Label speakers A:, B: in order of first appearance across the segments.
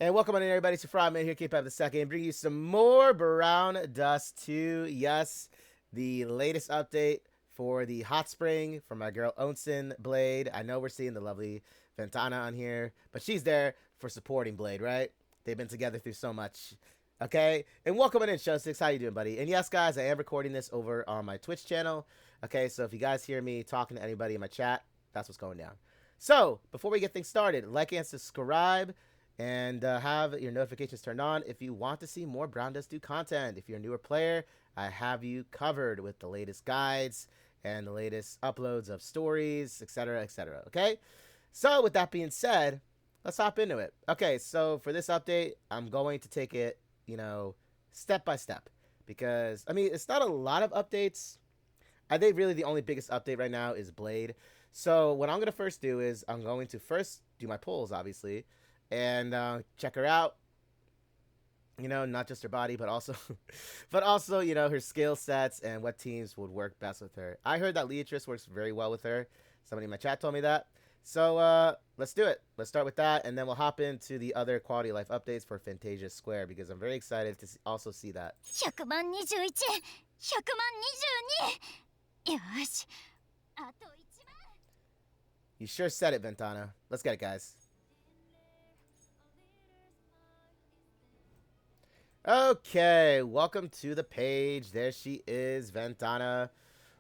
A: And welcome on in, everybody. It's your Frogman here, Keep Up the Second, bring you some more Brown Dust 2. Yes, the latest update for the hot spring from my girl Onsen Blade. I know we're seeing the lovely Ventana on here, but she's there for supporting Blade, right? They've been together through so much. Okay, and welcome on in, Show 6. How you doing, buddy? And yes, guys, I am recording this over on my Twitch channel. Okay, so if you guys hear me talking to anybody in my chat, that's what's going down. So, before we get things started, like and subscribe. And have your notifications turned on if you want to see more Brown Dust 2 content. If you're a newer player, I have you covered with the latest guides and the latest uploads of stories, etc., etc. Okay? So, with that being said, let's hop into it. Okay, so for this update, I'm going to take it, step by step. Because, I mean, it's not a lot of updates. I think really the only biggest update right now is Blade. So, what I'm going to first do is I'm going to first do my polls, obviously. And check her out, not just her body, but also her skill sets and what teams would work best with her. I heard that Leatrice works very well with her. Somebody in my chat told me that. So let's do it. Let's start with that, and then we'll hop into the other quality of life updates for Fantasia Square, because I'm very excited to also see that.
B: 100,021 100,022 よしあと1万
A: You sure said it, Ventana. Let's get it, guys. Okay, welcome to the page. There she is, Ventana.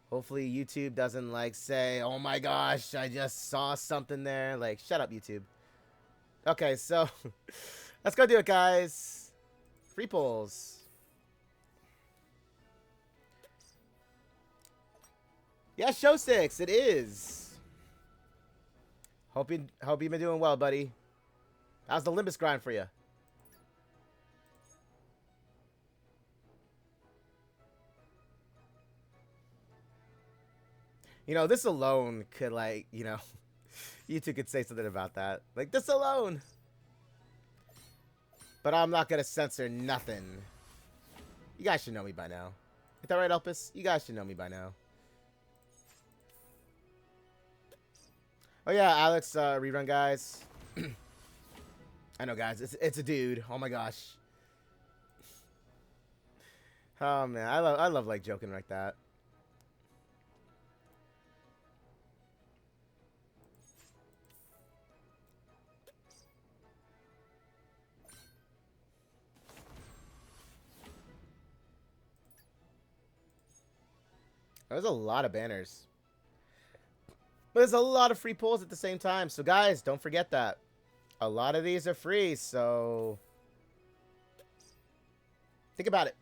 A: Hopefully YouTube doesn't say, oh my gosh, I just saw something there. Shut up, YouTube. Okay, so let's go do it, guys. Free polls. Yeah, show 6, it is. Hope you've been doing well, buddy. How's the Limbus grind for you? This alone could, you two could say something about that. This alone. But I'm not going to censor nothing. You guys should know me by now. Is that right, Elpis? You guys should know me by now. Oh, yeah, Alex, rerun, guys. I know, guys. It's a dude. Oh, my gosh. Oh, man. I love joking like that. There's a lot of banners. But there's a lot of free pulls at the same time. So, guys, don't forget that. A lot of these are free, so think about it.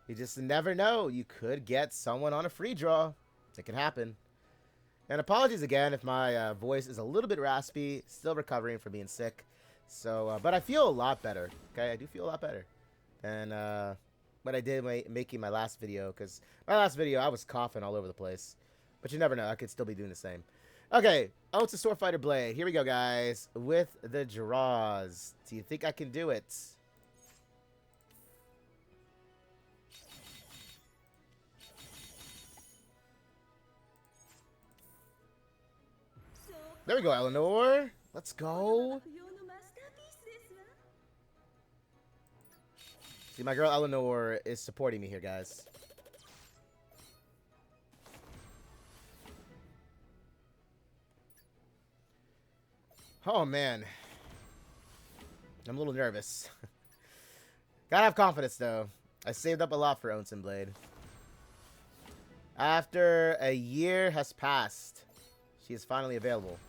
A: You just never know. You could get someone on a free draw. It can happen. And apologies again if my voice is a little bit raspy. Still recovering from being sick. So, but I feel a lot better. Okay, I do feel a lot better than what I did making my last video. Because my last video, I was coughing all over the place. But you never know. I could still be doing the same. Okay, Onsen Swordfighter Blade. Here we go, guys. With the draws. Do you think I can do it? There we go, Eleanor. Let's go. See, my girl Eleanor is supporting me here, guys. Oh, man. I'm a little nervous. Gotta have confidence, though. I saved up a lot for Onsen Blade. After a year has passed, she is finally available.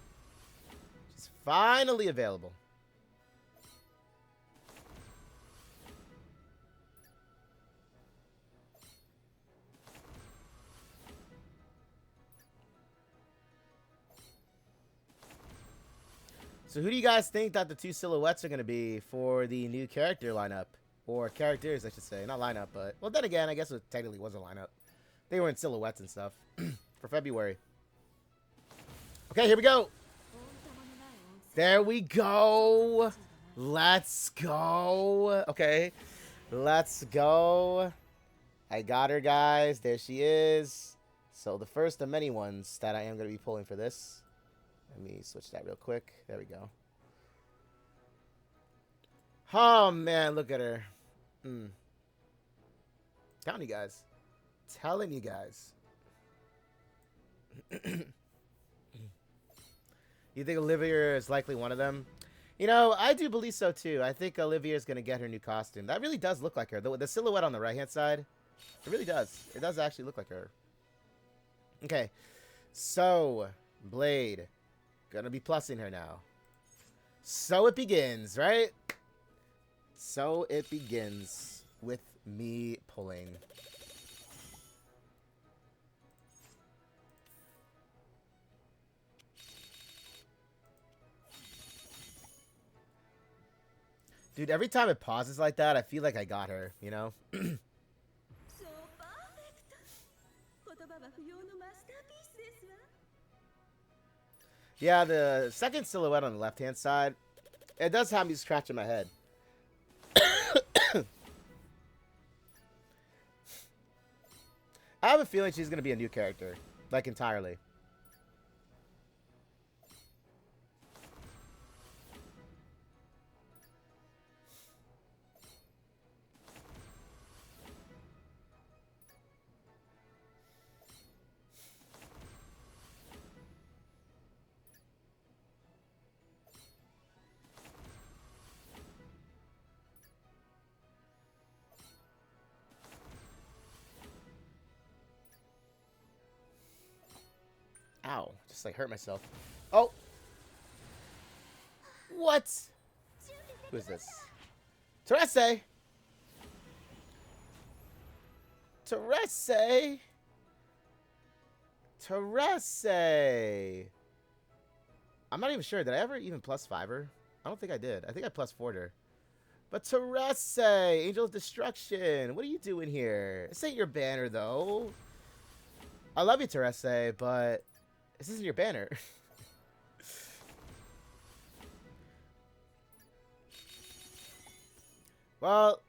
A: She's finally available. So who do you guys think that the two silhouettes are going to be for the new character lineup? Or characters, I should say. Not lineup, but... Well, then again, I guess it technically was a lineup. They were in silhouettes and stuff. For February. Okay, here we go. There we go. Let's go. Okay. Let's go. I got her, guys. There she is. So the first of many ones that I am going to be pulling for this. Let me switch that real quick. There we go. Oh, man, look at her. Telling you guys. Telling you guys. You think Olivia is likely one of them? You know, I do believe so, too. I think Olivia is going to get her new costume. That really does look like her. The silhouette on the right-hand side, it really does. It does actually look like her. Okay. So, Blade. Gonna be plussing her now. So it begins, right? So it begins with me pulling. Dude, every time it pauses like that, I feel like I got her, you know? Yeah, the second silhouette on the left-hand side, it does have me scratching my head. I have a feeling she's going to be a new character. Like, entirely. Ow. Just, like, hurt myself. Oh! What? Who is this? Terese! Terese! Terese! I'm not even sure. Did I ever even plus 5 her? I don't think I did. I think I plus 4'd her. But Terese! Angel of Destruction! What are you doing here? This ain't your banner, though. I love you, Terese, but this isn't your banner. Well,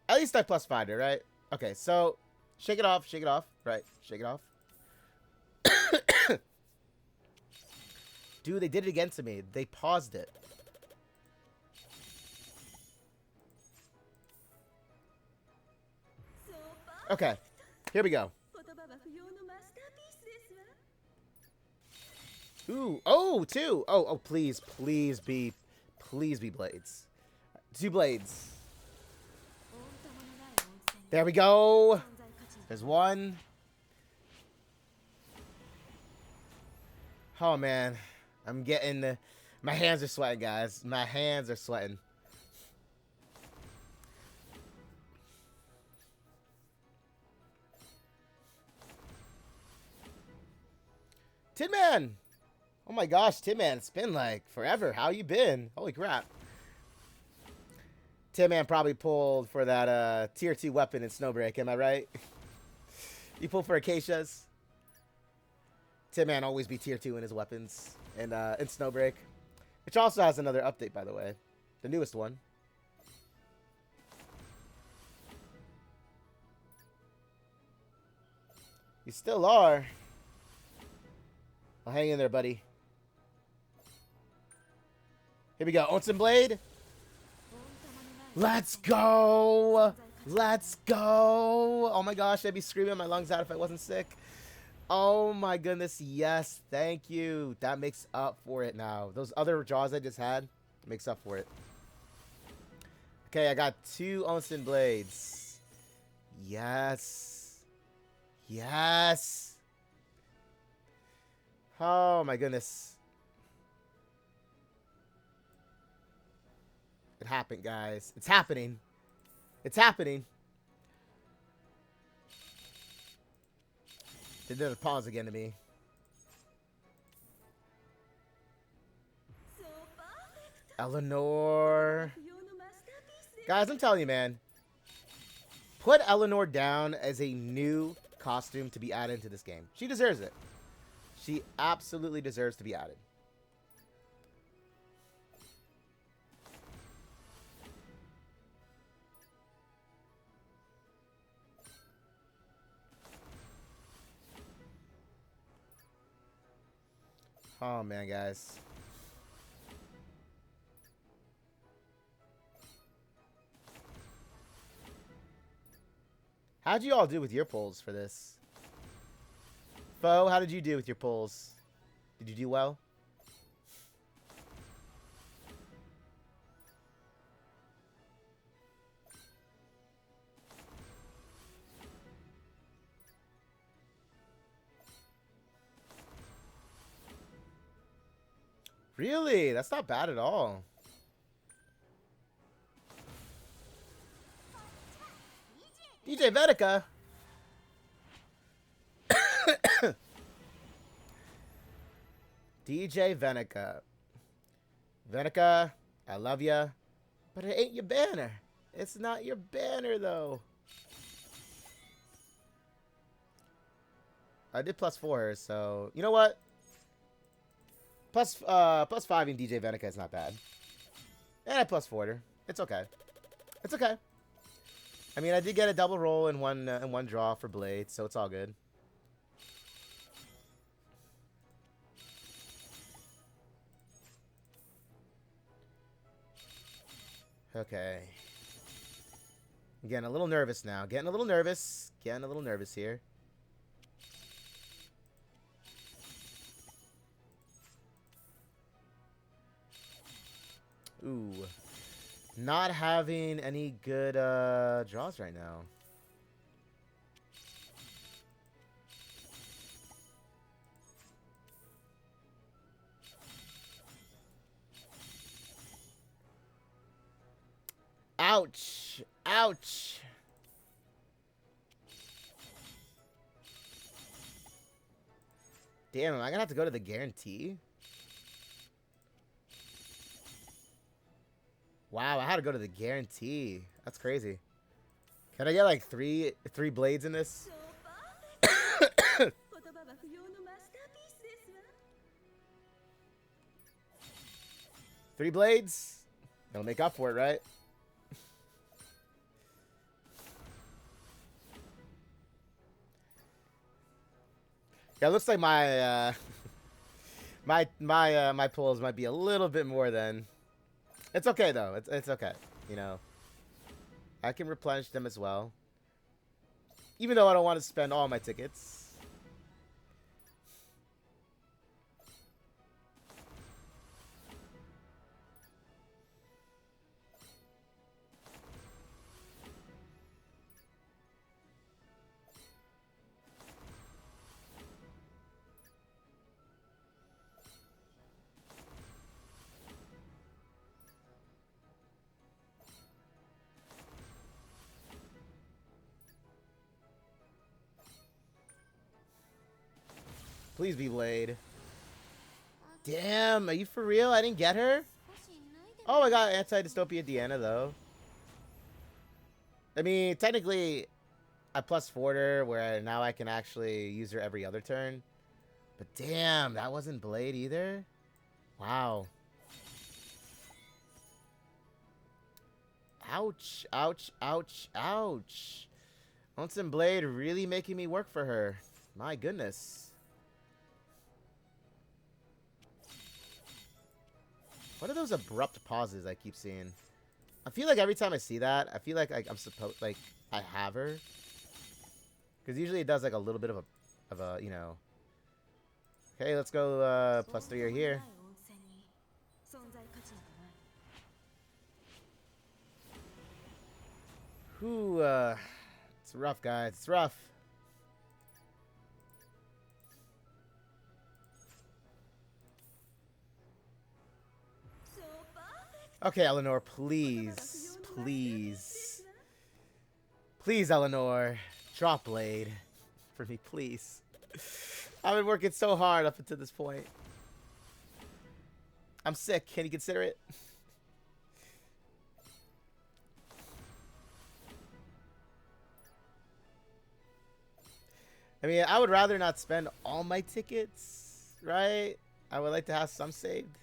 A: at least I plus 5'd her, right? Okay, so shake it off, right? Shake it off. Dude, they did it again to me. They paused it. Okay, here we go. Ooh, oh, 2. Oh, please be blades. 2 blades. There we go. There's 1. Oh, man. I'm getting... my hands are sweating, guys. My hands are sweating. Tin Man! Oh my gosh, Tin Man, it's been like forever. How you been? Holy crap. Tin Man probably pulled for that tier 2 weapon in Snowbreak, am I right? You pulled for Acacia's. Tin Man always be tier 2 in his weapons in Snowbreak. Which also has another update, by the way. The newest one. You still are. Well, hang in there, buddy. Here we go. Onsen Blade. Let's go. Let's go. Oh my gosh, I'd be screaming my lungs out if I wasn't sick. Oh my goodness, yes. Thank you. That makes up for it now. Those other draws I just had makes up for it. Okay, I got 2 Onsen Blades. Yes. Yes. Oh my goodness. It happened, guys. It's happening. It's happening. They did a pause again to me. Eleanor. Guys, I'm telling you, man. Put Eleanor down as a new costume to be added into this game. She deserves it. She absolutely deserves to be added. Oh man, guys. How'd you all do with your pulls for this? Foe, how did you do with your pulls? Did you do well? Really? That's not bad at all. DJ Vetica. DJ Venica. Venica, I love ya, but it ain't your banner. It's not your banner, though. I did +4 her, so... You know what? +5 in DJ Venica is not bad. And I +4'd her. It's okay. It's okay. I mean, I did get a double roll in one draw for Blade, so it's all good. Okay. I'm getting a little nervous now. Getting a little nervous. Getting a little nervous here. Ooh. Not having any good draws right now. Ouch. Ouch. Damn, am I gonna have to go to the guarantee? Wow, I had to go to the guarantee. That's crazy. Can I get like three blades in this? 3 blades? That'll make up for it, right? Yeah, it looks like my my pulls might be a little bit more than. It's okay though. It's okay. You know, I can replenish them as well. Even though I don't want to spend all my tickets. Please be Blade. Damn, are you for real? I didn't get her? Oh, I got Anti-Dystopia Deanna, though. I mean, technically, I +4'd her, where now I can actually use her every other turn. But damn, that wasn't Blade either? Wow. Ouch, ouch, ouch, ouch. Onsen Blade really making me work for her. My goodness. What are those abrupt pauses I keep seeing? I feel like every time I see that, I feel like I'm supposed, like, I have her. Because usually it does, like, a little bit of a, you know. Okay, let's go, +3 are here. Whew, it's rough, guys. It's rough. Okay, Eleanor, please. Please. Please, Eleanor. Drop Blade. For me, please. I've been working so hard up until this point. I'm sick. Can you consider it? I mean, I would rather not spend all my tickets, right? I would like to have some saved.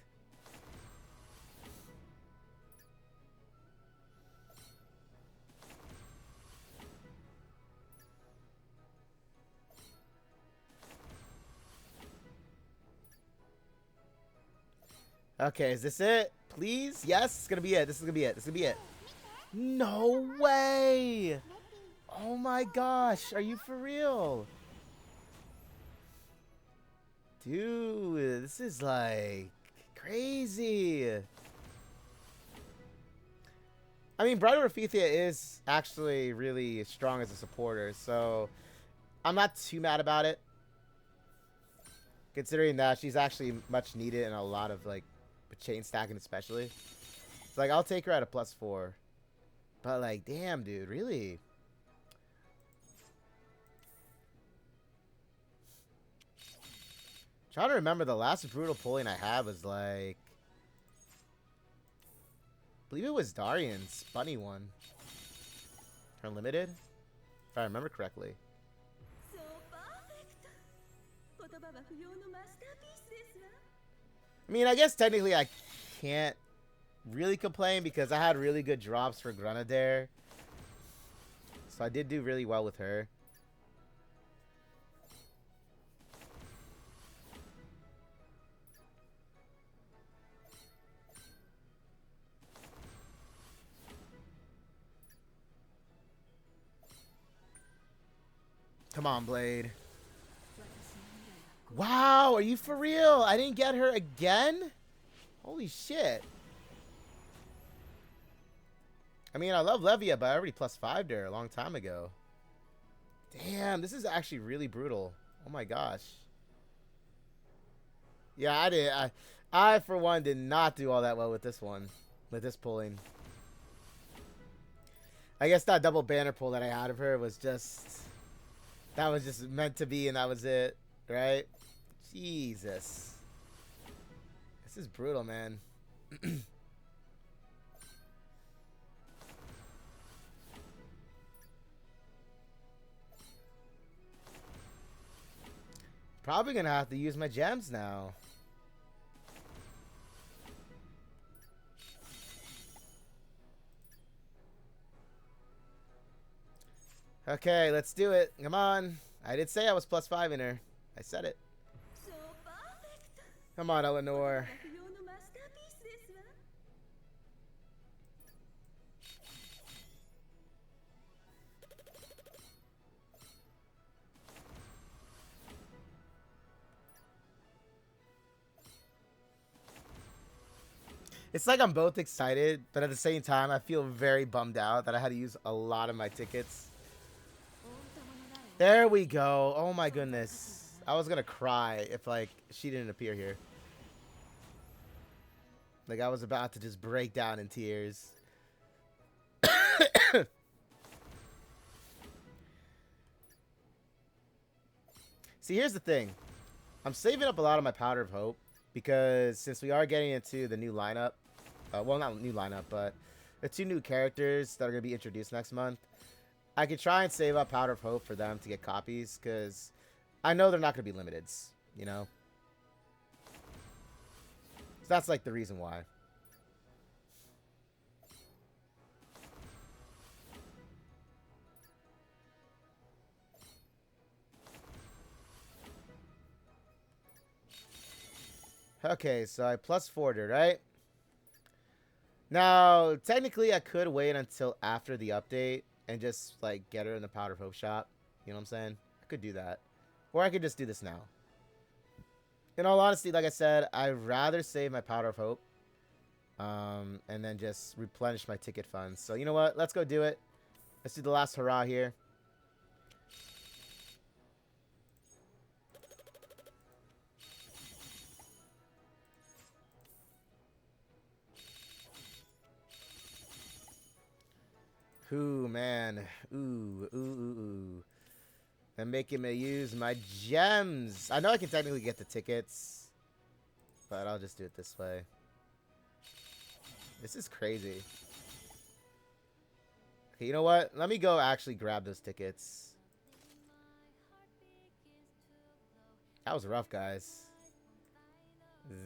A: Okay, is this it? Please? Yes, it's gonna be it. This is gonna be it. This is gonna be it. No way! Oh my gosh, are you for real? Dude, this is like crazy. I mean, Bride of Raphithia is actually really strong as a supporter, so I'm not too mad about it. Considering that she's actually much needed in a lot of like chain stacking especially. It's like I'll take her at a +4. But like, damn, dude, really? Trying to remember the last brutal pulling I had was like, I believe it was Darian's bunny one. Her limited, if I remember correctly. I mean, I guess technically I can't really complain because I had really good drops for Grenadier. So I did do really well with her. Come on, Blade. Wow, are you for real? I didn't get her again? Holy shit. I mean, I love Levia, but I already +5'd her a long time ago. Damn, this is actually really brutal. Oh my gosh. Yeah, I for one did not do all that well with this one. With this pulling. I guess that double banner pull that I had of her was just... That was just meant to be and that was it. Right? Jesus. This is brutal, man. Probably gonna have to use my gems now. Okay, let's do it. Come on. I did say I was +5 in her. I said it. Come on, Eleanor. It's like I'm both excited, but at the same time, I feel very bummed out that I had to use a lot of my tickets. There we go. Oh my goodness. I was gonna cry if like she didn't appear here. Like I was about to just break down in tears. See, here's the thing. I'm saving up a lot of my powder of hope because since we are getting into the new lineup, well, not new lineup, but the 2 new characters that are going to be introduced next month, I could try and save up powder of hope for them to get copies because I know they're not going to be limiteds, you know? So that's like the reason why. Okay, so I +4'd her, right? Now, technically, I could wait until after the update and just, like, get her in the Powder of Hope shop. You know what I'm saying? I could do that. Or I could just do this now. In all honesty, like I said, I'd rather save my Powder of Hope. And then just replenish my ticket funds. So, you know what? Let's go do it. Let's do the last hurrah here. Ooh, man. Ooh. I'm making me use my gems. I know I can technically get the tickets, but I'll just do it this way. This is crazy. Okay, you know what? Let me go actually grab those tickets. That was rough, guys.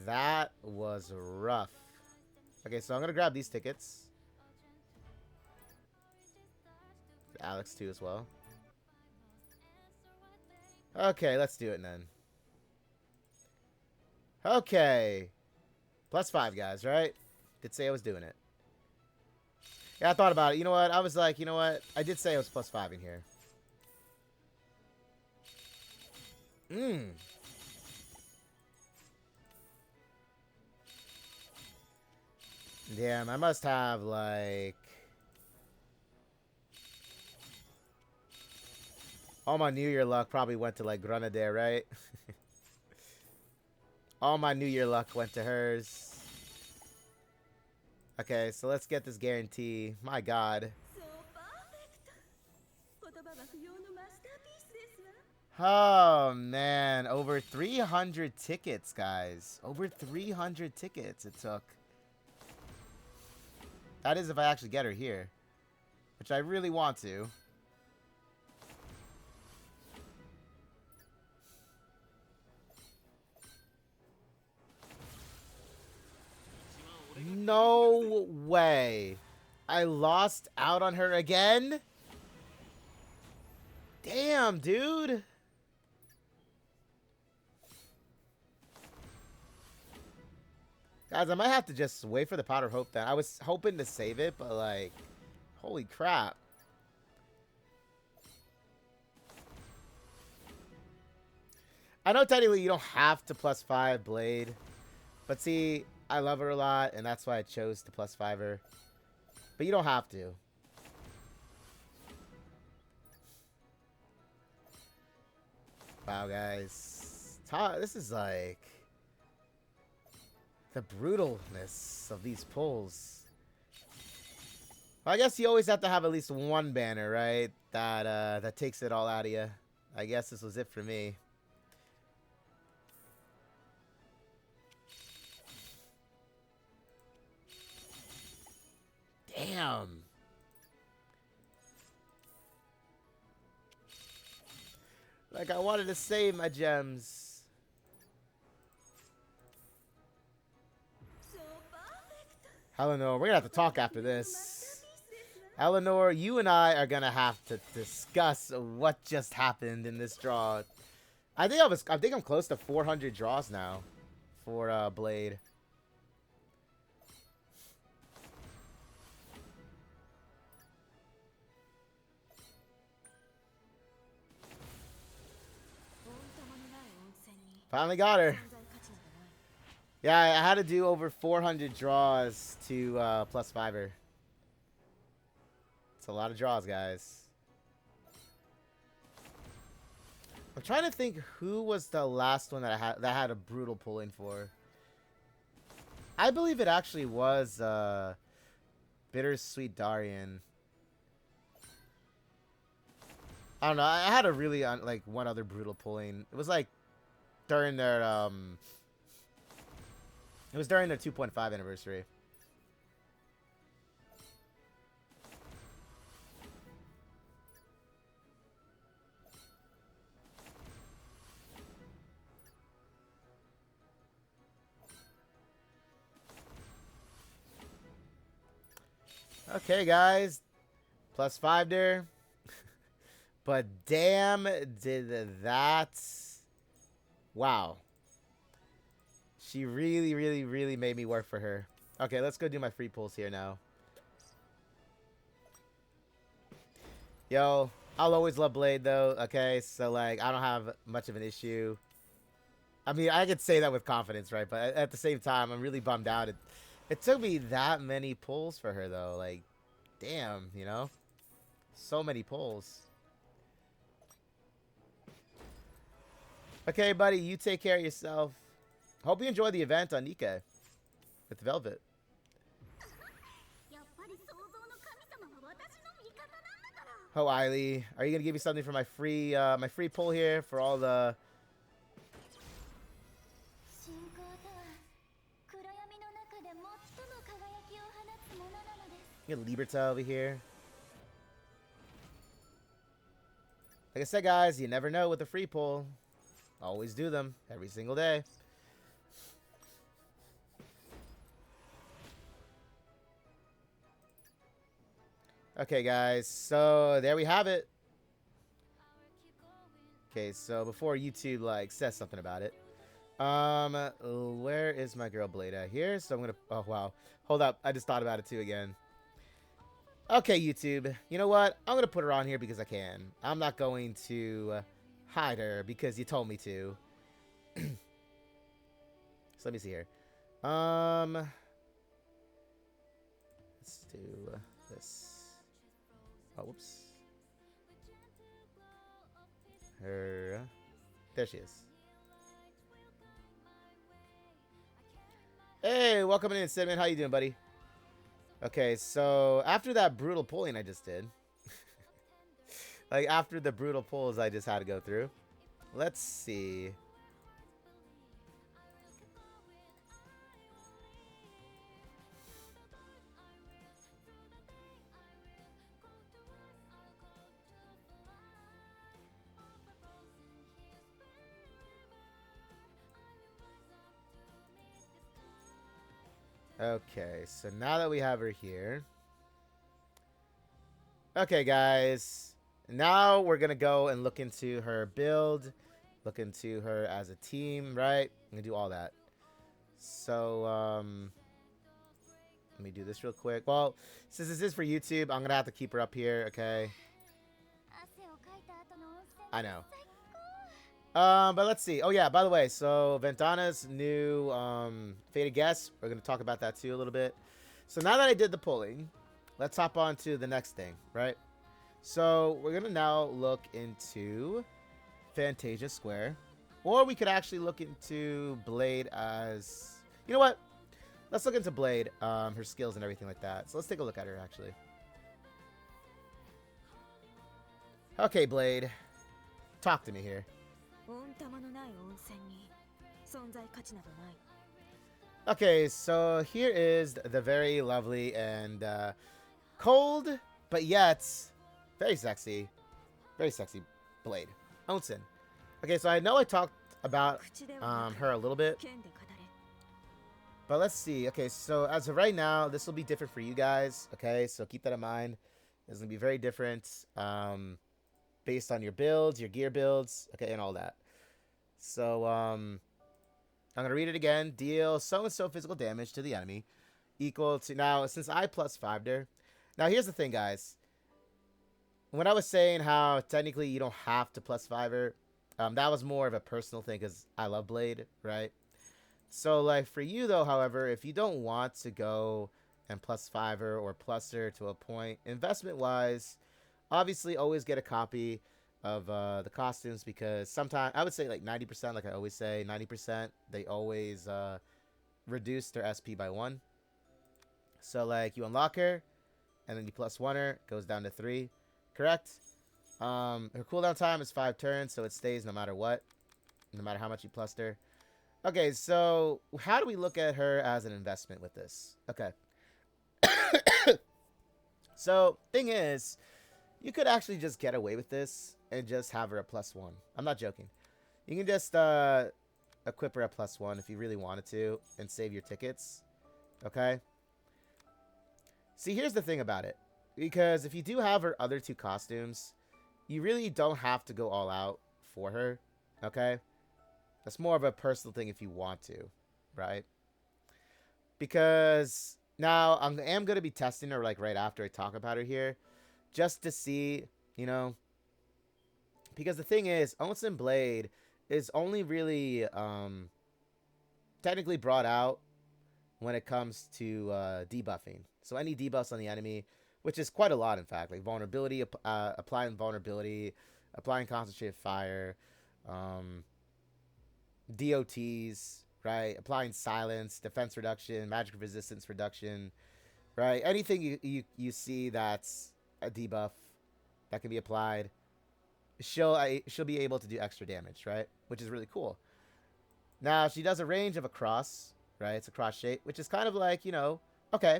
A: That was rough. Okay, so I'm going to grab these tickets. Alex too as well. Okay, let's do it then. Okay. +5, guys, right? Did say I was doing it. Yeah, I thought about it. You know what? I was like, you know what? I did say I was +5 in here. Damn, I must have, like... all my New Year luck probably went to, like, Grenadier, right? All my New Year luck went to hers. Okay, so let's get this guarantee. My god. Oh, man. Over 300 tickets, guys. Over 300 tickets it took. That is if I actually get her here. Which I really want to. No way. I lost out on her again? Damn, dude. Guys, I might have to just wait for the Powder of Hope then. I was hoping to save it, but like, holy crap. I know technically you don't have to +5 Blade. But see, I love her a lot, and that's why I chose to +5 her. But you don't have to. Wow, guys. This is like... the brutalness of these pulls. Well, I guess you always have to have at least one banner, right? That takes it all out of you. I guess this was it for me. Damn. Like, I wanted to save my gems. Eleanor, we're gonna have to talk after this. Eleanor, you and I are gonna have to discuss what just happened in this draw. I think I'm close to 400 draws now for Blade. Finally got her. Yeah, I had to do over 400 draws to +5 her. It's a lot of draws, guys. I'm trying to think who was the last one that I had a brutal pull in for. I believe it actually was Bittersweet Darian. I don't know. I had a really like one other brutal pulling. It was like during their it was during their 2.5 anniversary. Okay, guys. +5 there. But damn, did that... wow. She really, really, really made me work for her. Okay, let's go do my free pulls here now. Yo, I'll always love Blade, though. Okay, so, like, I don't have much of an issue. I mean, I could say that with confidence, right? But at the same time, I'm really bummed out. It took me that many pulls for her, though. Like, damn, you know? So many pulls. Okay, buddy, you take care of yourself. Hope you enjoy the event on Nikkei with Velvet. Oh, Eiley, are you gonna give me something for my free pull here for all the... Get Liberta over here. Like I said, guys, you never know with a free pull. Always do them every single day. Okay, guys, so there we have it. Okay, so before YouTube like says something about it, Where is my girl Blade at? Here? So I'm gonna... Oh, wow. Hold up. I just thought about it, too, again. Okay, YouTube. You know what? I'm gonna put her on here because I can. I'm not going to hide her because you told me to. So let me see here. Let's do this. Oh, whoops. Her. There she is. Hey, welcome in, Cinnamon. How you doing, buddy? Okay, so after that brutal pulling I just did, like after the brutal pulls I just had to go through, let's see. Okay, so now that we have her here. Okay, guys. Now we're going to go and look into her build. Look into her as a team, right? I'm going to do all that. So, let me do this real quick. Well, since this is for YouTube, I'm going to have to keep her up here, okay? I know. But let's see. Oh, yeah, by the way, so Ventana's new Fated Guest. We're going to talk about that, too, a little bit. So now that I did the pulling, let's hop on to the next thing, right? So we're going to now look into Fantasia Square. Or we could actually look into Blade as... You know what? Let's look into Blade, her skills and everything like that. So let's take a look at her, actually. Okay, Blade. Talk to me here. Okay, so here is the very lovely and cold, but yet very sexy Blade. Onsen. Okay, so I know I talked about her a little bit, but let's see. Okay, so as of right now, this will be different for you guys. Okay, so keep that in mind. It's going to be very different based on your builds, your gear builds, okay, and all that. So, I'm going to read it again. Deal so-and-so physical damage to the enemy equal to... Now, since I +5'd her... Now, here's the thing, guys. When I was saying how technically you don't have to +5 her, that was more of a personal thing because I love Blade, right? So, like, for you, though, however, if you don't want to go and +5 her or plus her to a point, investment-wise, obviously always get a copy of the costumes because sometimes, I would say like 90%, like I always say, 90%, they always reduce their SP by 1. So, like, you unlock her, and then you +1 her, goes down to 3, correct? Her cooldown time is 5 turns, so it stays no matter what, no matter how much you plussed her. Okay, so how do we look at her as an investment with this? Okay. So, thing is, you could actually just get away with this and just have her a +1. I'm not joking. You can just equip her a +1 if you really wanted to and save your tickets. Okay? See, here's the thing about it. Because if you do have her other 2 costumes, you really don't have to go all out for her. Okay? That's more of a personal thing if you want to. Right? Because now I am going to be testing her like right after I talk about her here. Just to see, you know, because the thing is, Onsen Blade is only really technically brought out when it comes to debuffing. So any debuffs on the enemy, which is quite a lot, in fact, like vulnerability, applying vulnerability, applying concentrated fire, DOTs, right? Applying silence, defense reduction, magic resistance reduction, right? Anything you see that's a debuff that can be applied, she'll be able to do extra damage, right? Which is really cool. Now, she does a range of a cross, right? It's a cross shape, which is kind of like, you know, okay.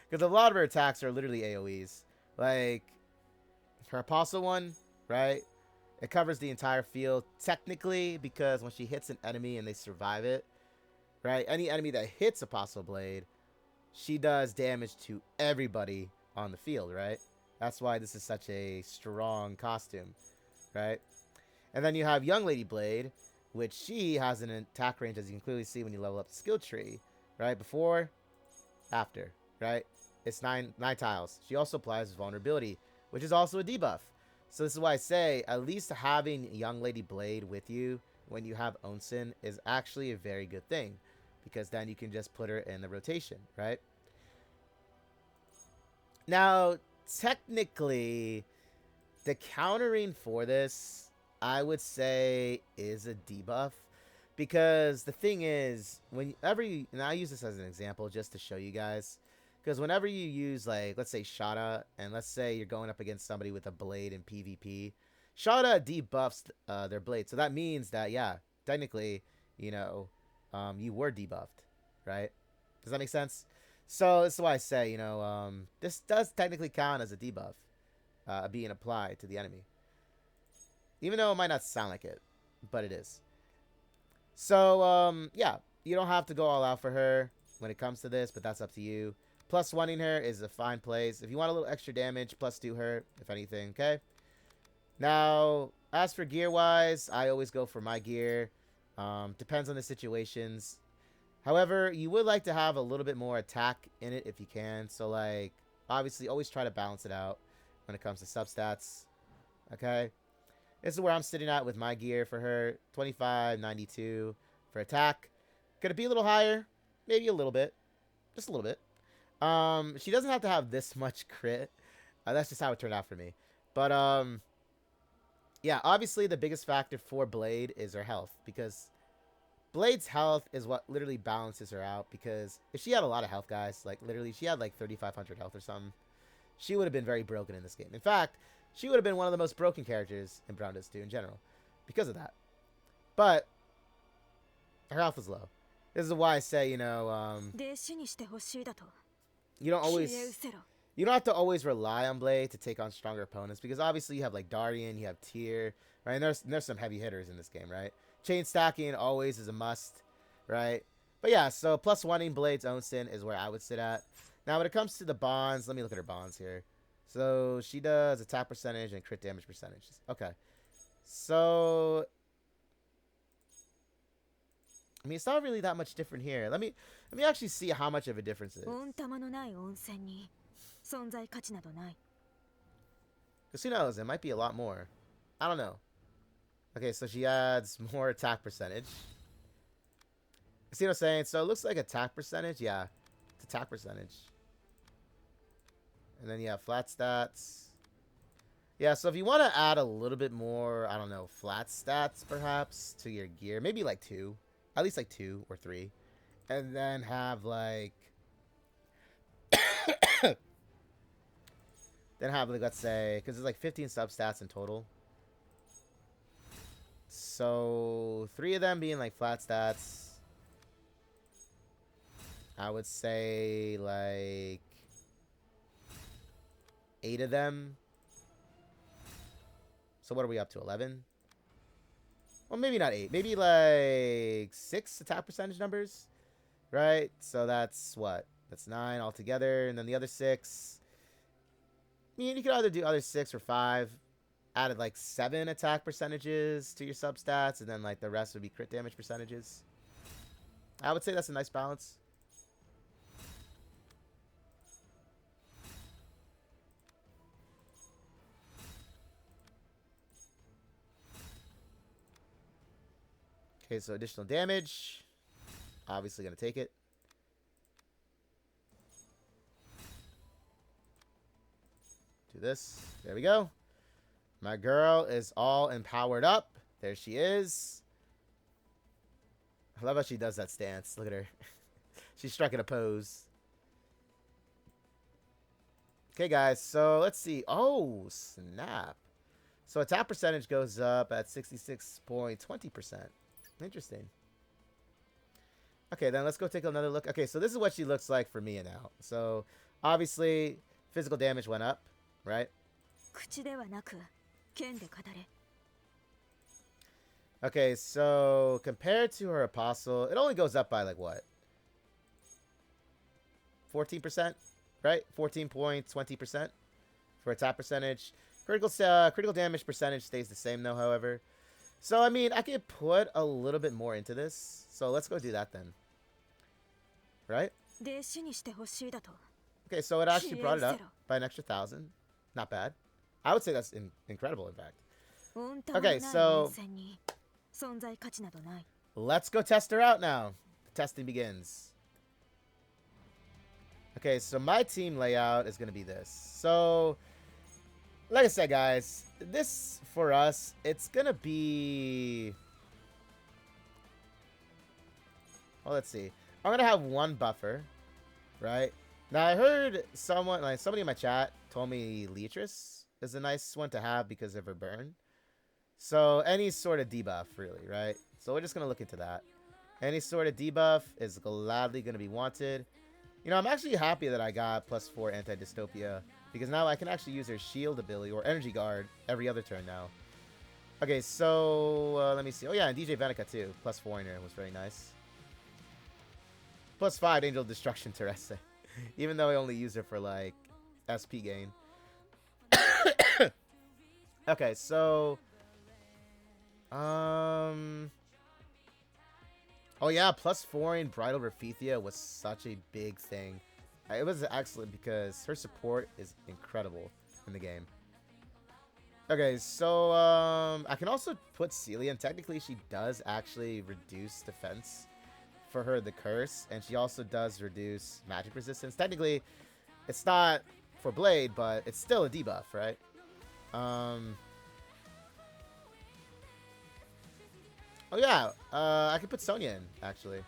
A: Because a lot of her attacks are literally AoEs. Like, her Apostle one, right? It covers the entire field, technically, because when she hits an enemy and they survive it, right? Any enemy that hits Apostle Blade, she does damage to everybody on the field, right? That's why this is such a strong costume, right? And then you have Young Lady Blade, which she has an attack range, as you can clearly see when you level up the skill tree, right? Before, after, right? It's nine tiles. She also applies vulnerability, which is also a debuff. So this is why I say at least having Young Lady Blade with you when you have Onsen is actually a very good thing, because then you can just put her in the rotation, right? Now, technically, the countering for this, I would say, is a debuff. Because the thing is, whenever you, and I use this as an example just to show you guys, because whenever you use, like, let's say Shada, and let's say you're going up against somebody with a blade in PvP, Shada debuffs their blade. So that means that, yeah, technically, you know, you were debuffed, right? Does that make sense? So this is why I say, you know, this does technically count as a debuff being applied to the enemy. Even though it might not sound like it, but it is. So, yeah, you don't have to go all out for her when it comes to this, but that's up to you. Plus oneing her is a fine place. If you want a little extra damage, plus 2 her, if anything, okay? Now, as for gear-wise, I always go for my gear. Depends on the situations. However, you would like to have a little bit more attack in it if you can. So, like, obviously, always try to balance it out when it comes to substats, okay? This is where I'm sitting at with my gear for her. 25, 92 for attack. Could it be a little higher? Maybe a little bit. Just a little bit. She doesn't have to have this much crit. That's just how it turned out for me. But, yeah, obviously the biggest factor for Blade is her health. Because Blade's health is what literally balances her out. Because if she had a lot of health, guys, like literally she had like 3,500 health or something, she would have been very broken in this game. In fact, she would have been one of the most broken characters in Brown Dust 2 in general because of that. But her health was low. This is why I say, you know, you don't have to always rely on Blade to take on stronger opponents, because obviously you have like Dardian, you have Tyr, right? And there's some heavy hitters in this game, right? Chain stacking always is a must, right? But yeah, so plus oneing Blade's Onsen is where I would sit at. Now when it comes to the bonds, let me look at her bonds here. So she does attack percentage and crit damage percentage. Okay. So I mean, it's not really that much different here. Let me actually see how much of a difference it is. Because who knows? It might be a lot more. I don't know. Okay, so she adds more attack percentage. See what I'm saying? So it looks like attack percentage. Yeah, it's attack percentage. And then you have flat stats. Yeah, so if you want to add a little bit more, I don't know, flat stats perhaps to your gear, maybe like 2. At least like 2 or 3. And then have like... then have like, let's say, because there's like 15 substats in total. So 3 of them being like flat stats. I would say like 8 of them. So what are we up to? 11? Well, maybe not 8. Maybe like 6 attack percentage numbers. Right? So that's what? That's 9 altogether. And then the other 6. I mean, you could either do other 6 or 5. Added like 7 attack percentages to your substats. And then like the rest would be crit damage percentages. I would say that's a nice balance. Okay, so additional damage. Obviously going to take it. Do this. There we go. My girl is all empowered up. There she is. I love how she does that stance. Look at her. She's striking a pose. Okay, guys. So let's see. Oh, snap. So attack percentage goes up at 66.20%. Interesting. Okay, then let's go take another look. Okay, so this is what she looks like for Mia now. So obviously physical damage went up, right? Okay, so compared to her apostle, it only goes up by like what? 14%, right? 14.20% for attack percentage. Critical damage percentage stays the same though, however. So, I mean, I could put a little bit more into this. So, let's go do that then. Right? Okay, so it actually brought it up by an extra 1,000. Not bad. I would say that's incredible, in fact. Okay, so let's go test her out now. The testing begins. Okay, so my team layout is going to be this. So, like I said, guys, this, for us, it's going to be... Well, let's see. I'm going to have one buffer, right? Now, I heard someone, like somebody in my chat told me Leetress is a nice one to have because of her burn. So, any sort of debuff, really, right? So, we're just going to look into that. Any sort of debuff is gladly going to be wanted. You know, I'm actually happy that I got +4 anti-dystopia, because now I can actually use her shield ability or energy guard every other turn now. Okay, so let me see. Oh yeah, and DJ Venica too. +4 in her was very nice. +5 Angel Destruction Teresa. Even though I only use her for like SP gain. Okay, so oh yeah, +4 in Bridal Raphethia was such a big thing. It was excellent because her support is incredible in the game. Okay, so I can also put Celia, and technically she does actually reduce defense for her, the curse, and she also does reduce magic resistance. Technically, it's not for Blade, but it's still a debuff, right? Oh yeah, I could put Sonya in, actually.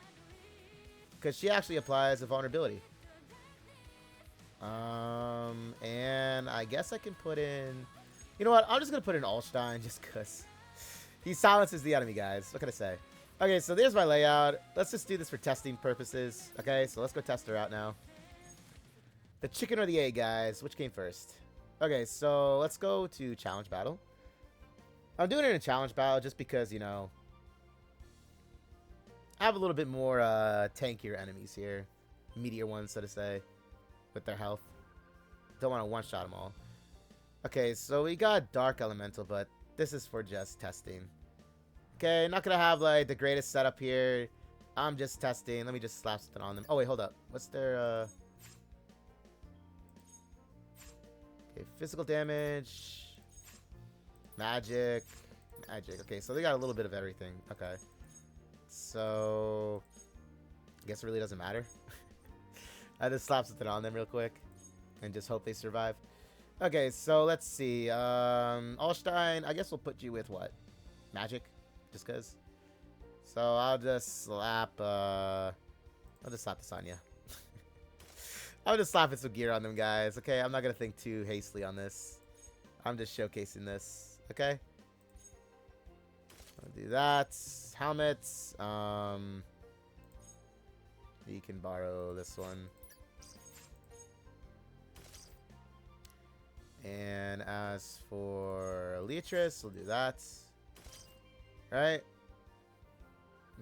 A: Because she actually applies a vulnerability. And I guess I can put in... You know what, I'm just going to put in Allstein just because he silences the enemy, guys. What can I say? Okay, so there's my layout. Let's just do this for testing purposes. Okay, so let's go test her out now. The chicken or the egg, guys. Which came first? Okay, so let's go to challenge battle. I'm doing it in a challenge battle just because, you know... I have a little bit more tankier enemies here. Meteor ones, so to say. With their health. Don't want to one-shot them all. Okay, so we got Dark Elemental, but this is for just testing. Okay, not going to have like the greatest setup here. I'm just testing. Let me just slap something on them. Oh, wait, hold up. What's their... Okay, physical damage. Magic. Magic. Okay, so they got a little bit of everything. Okay. So, I guess it really doesn't matter. I just slap something on them real quick and just hope they survive. Okay, so let's see. Allstein, I guess we'll put you with what? Magic? Just because. So I'll just slap, the Sonya. I'll just slap some gear on them, guys. Okay, I'm not going to think too hastily on this. I'm just showcasing this. Okay? I'll do that. Helmets. You can borrow this one. And as for Leetress, we'll do that. Right?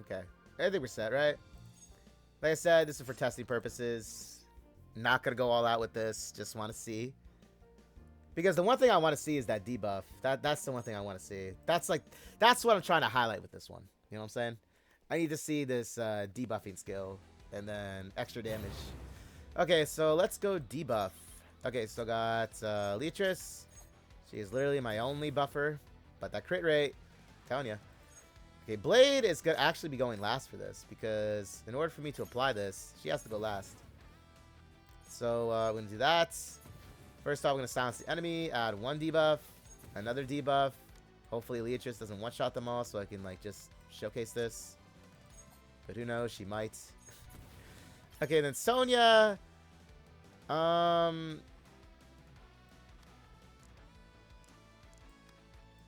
A: Okay. I think we're set, right? Like I said, this is for testing purposes. Not gonna go all out with this. Just want to see. Because the one thing I want to see is that debuff. That's the one thing I want to see. That's what I'm trying to highlight with this one. You know what I'm saying? I need to see this debuffing skill. And then extra damage. Okay, so let's go debuff. Okay, so got Leetress. She is literally my only buffer. But that crit rate, I'm telling you. Okay, Blade is going to actually be going last for this. Because in order for me to apply this, she has to go last. So we're going to do that. First off, we're going to silence the enemy. Add one debuff. Another debuff. Hopefully Leetress doesn't one-shot them all. So I can like just showcase this. But who knows, she might. Okay, then Sonya.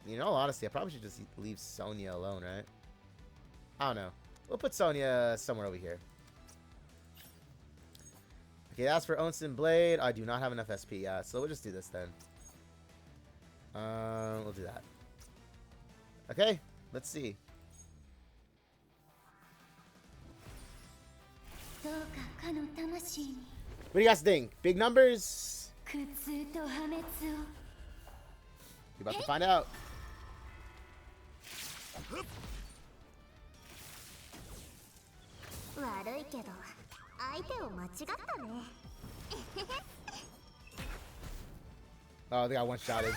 A: You know, honestly, I probably should just leave Sonya alone, right? I don't know. We'll put Sonya somewhere over here. Okay, as for Onsen Blade, I do not have enough SP, yeah, so we'll just do this then. We'll do that. Okay, let's see. What do you guys think? Big numbers? We're about to find out.
B: 悪いけど相手を間違ったね。
A: Oh, they got one-shotted.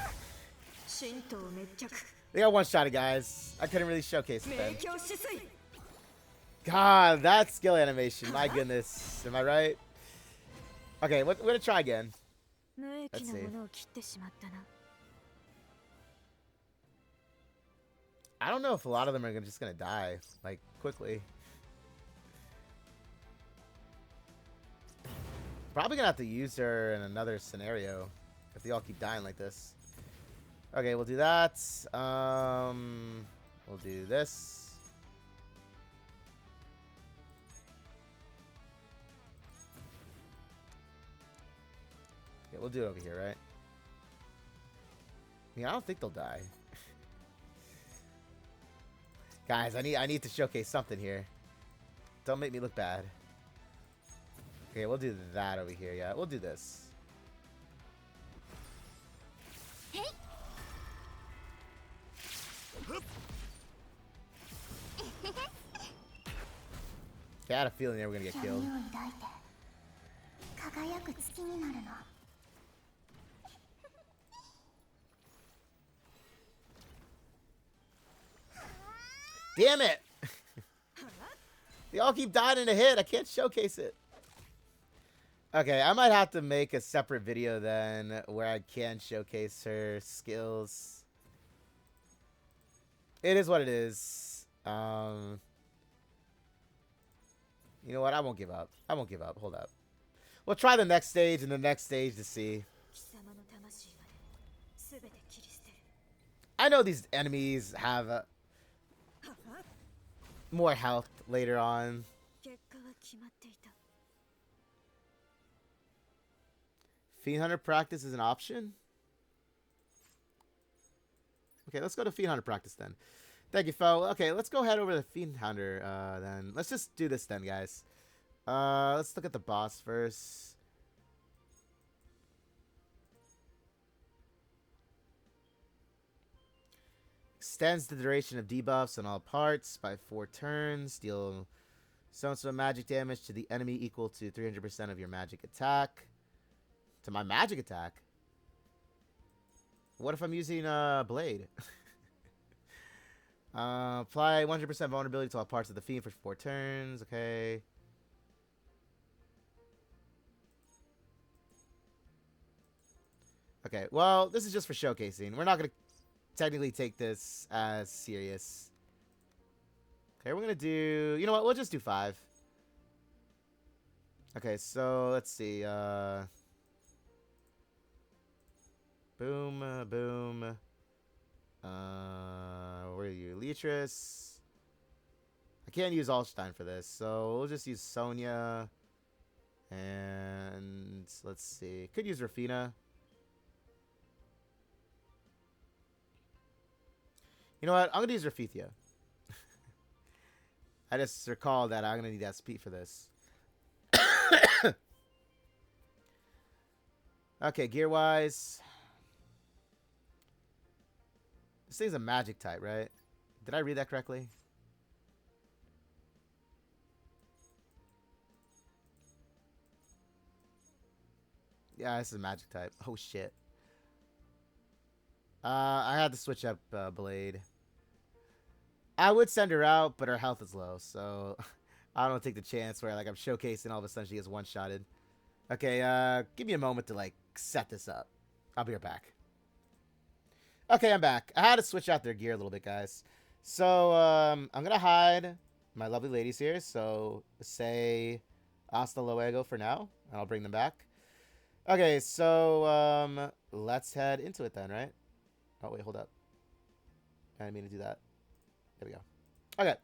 C: 神道滅却
A: They got one-shotted, guys. I couldn't really showcase it
C: 明
A: then.
C: 鏡止水
A: God, that skill animation. My goodness. Am I right? Okay, we're gonna try again.
C: 無益
A: Let's
C: な
A: see.
C: ものを切ってしまったな
A: I don't know if a lot of them are just gonna die, like, quickly. Probably gonna have to use her in another scenario if they all keep dying like this. Okay, we'll do that. We'll do this. Okay, we'll do it over here, right? I mean, I don't think they'll die. Guys, I need to showcase something here. Don't make me look bad. Okay, we'll do that over here. Yeah, we'll do this. Okay, I had a feeling they were gonna get killed.
B: 闇を抱いて輝く月になるの。
A: Damn it! They all keep dying in a hit. I can't showcase it. Okay, I might have to make a separate video then where I can showcase her skills. It is what it is. You know what? I won't give up. I won't give up. Hold up. We'll try the next stage and the next stage to see.
C: 貴様の魂まで全て切り捨てる
A: I know these enemies have more health later on.
C: 結果は決まっていた
A: Fiend Hunter practice is an option? Okay, let's go to Fiend Hunter practice then. Thank you, Fo. Okay, let's go head over to Fiend Hunter then. Let's just do this then, guys. Let's look at the boss first. Extends the duration of debuffs on all parts by 4 turns. Deal some magic damage to the enemy equal to 300% of your magic attack. To my magic attack? What if I'm using Blade? Apply 100% vulnerability to all parts of the Fiend for 4 turns. Okay. Okay, well, this is just for showcasing. We're not going to technically take this as serious. Okay, we're going to do... You know what? We'll just do 5. Okay, so let's see. Boom, boom. Where are you? Leatrice. I can't use Alstein for this, so we'll just use Sonya. And let's see. Could use Rafina. You know what? I'm going to use Rafithia. I just recall that I'm going to need SP for this. Okay, gear-wise. This thing's a magic type, right? Did I read that correctly? Yeah, this is a magic type. Oh, shit. I had to switch up Blade. I would send her out, but her health is low, so I don't take the chance where like I'm showcasing all of a sudden she gets one-shotted. Okay, give me a moment to like set this up. I'll be right back. Okay, I'm back. I had to switch out their gear a little bit, guys. So I'm gonna hide my lovely ladies here. So say hasta luego for now, and I'll bring them back. Okay, so let's head into it then, right? Oh wait, hold up. I didn't mean to do that. There we go. Okay.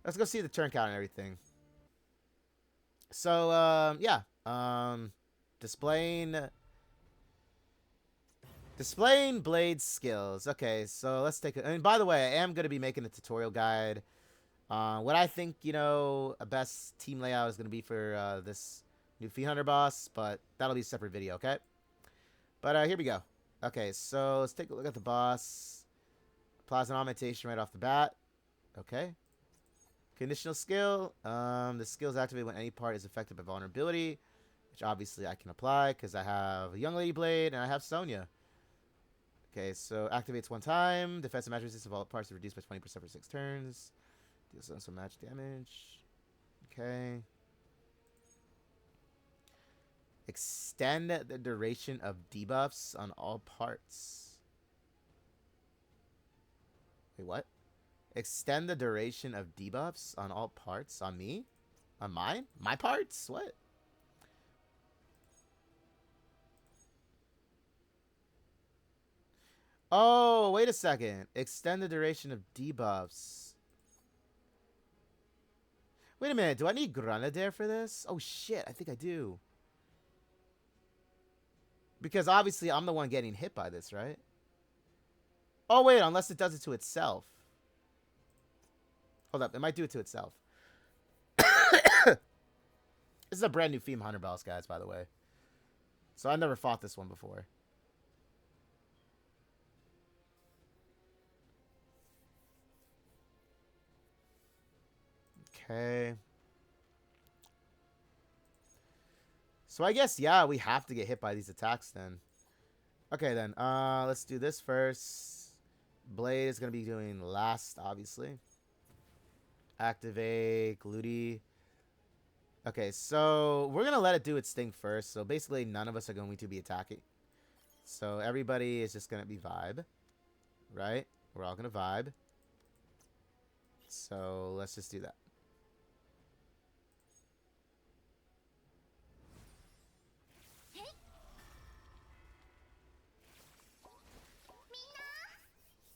A: Let's go see the turn count and everything. So, yeah. Displaying Blade's skills. Okay, so let's take a... And by the way, I am going to be making a tutorial guide. What I think, you know, a best team layout is going to be for this new Fiend Hunter boss. But that'll be a separate video, okay? But here we go. Okay, so let's take a look at the boss. Plasma augmentation right off the bat. Okay. Conditional skill. The skill is activated when any part is affected by vulnerability, which obviously I can apply because I have a Young Lady Blade and I have Sonya. Okay, so activates one time. Defensive magic resistance of all parts is reduced by 20% for 6 turns. Deals some magic damage. Okay. Extend the duration of debuffs on all parts. Wait, what? Extend the duration of debuffs on all parts? On me? On mine? My parts? What? Oh, wait a second. Extend the duration of debuffs. Wait a minute. Do I need Grenadier for this? Oh, shit. I think I do. Because obviously I'm the one getting hit by this, right? Oh, wait. Unless it does it to itself. Hold up. It might do it to itself. This is a brand new theme 100 bells, guys, by the way. So I never fought this one before. Okay. So I guess, yeah, we have to get hit by these attacks then. Okay, then. Let's do this first. Blade is going to be doing last, obviously. Activate. Glooty. Okay, so we're going to let it do its thing first. So basically, none of us are going to be attacking. So everybody is just going to be vibe. Right? We're all going to vibe. So let's just do that.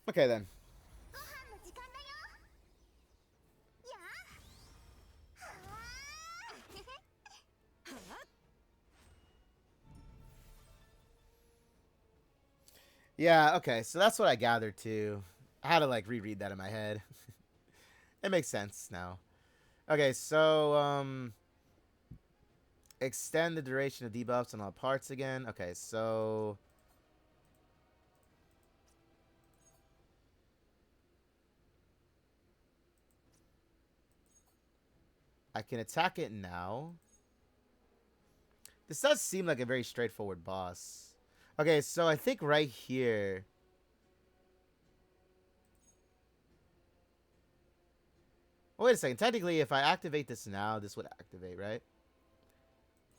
A: Okay, then. Yeah, okay, so that's what I gathered too. I had to like reread that in my head. It makes sense now. Okay, so extend the duration of debuffs on all parts again. Okay, so I can attack it now. This does seem like a very straightforward boss. Okay, so I think right here. Oh, wait a second. Technically, if I activate this now, this would activate, right?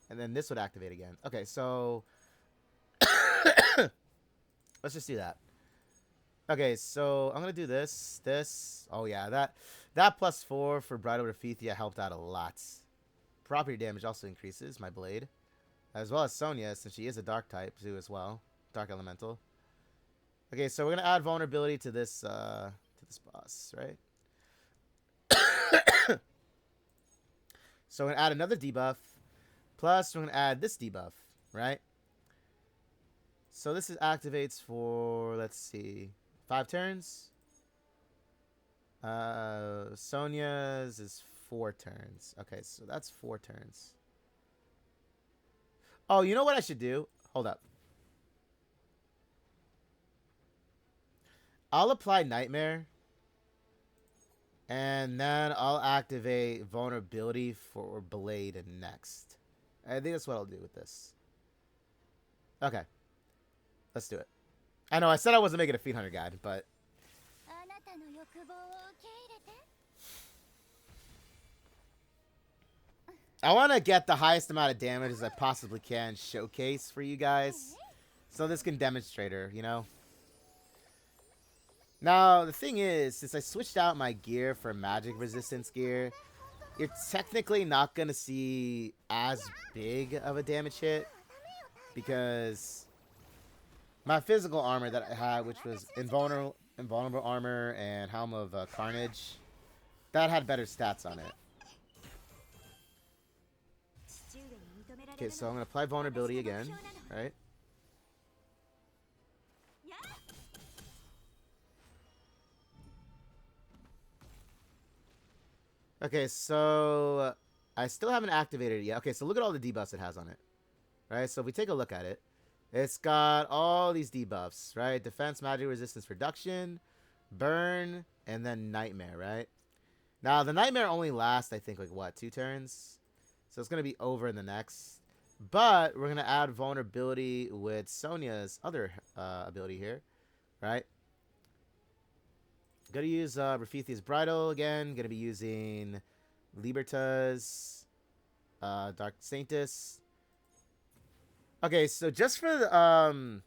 A: And then this would activate again. Okay, so let's just do that. Okay, so I'm gonna do this. Oh yeah, that +4 for Bridal Raphithia helped out a lot. Property damage also increases my blade, as well as Sonya, since she is a dark type too as well, dark elemental. Okay, so we're gonna add vulnerability to this boss, right? So we're gonna add another debuff, plus we're gonna add this debuff, right? So this activates for, let's see, 5 turns. Sonya's is 4 turns. Okay, so that's 4 turns. Oh, you know what I should do? Hold up. I'll apply Nightmare. And then I'll activate Vulnerability for Blade next. I think that's what I'll do with this. Okay. Let's do it. I know, I said I wasn't making a feat hunter guide, but... I want to get the highest amount of damage as I possibly can showcase for you guys. So this can demonstrate her, you know? Now, the thing is, since I switched out my gear for magic resistance gear, you're technically not going to see as big of a damage hit. Because my physical armor that I had, which was invulnerable armor and Helm of Carnage, that had better stats on it. Okay, so I'm going to apply vulnerability again, right? Okay, so I still haven't activated it yet. Okay, so look at all the debuffs it has on it. Right, so if we take a look at it, it's got all these debuffs, right? Defense, magic resistance reduction, Burn, and then Nightmare, right? Now, the Nightmare only lasts, I think, like, what, 2 turns? So it's going to be over in the next. But we're going to add Vulnerability with Sonia's other ability here, right? Going to use Rafithi's Bridal again. Going to be using Libertas, Dark Saintus. Okay, so just for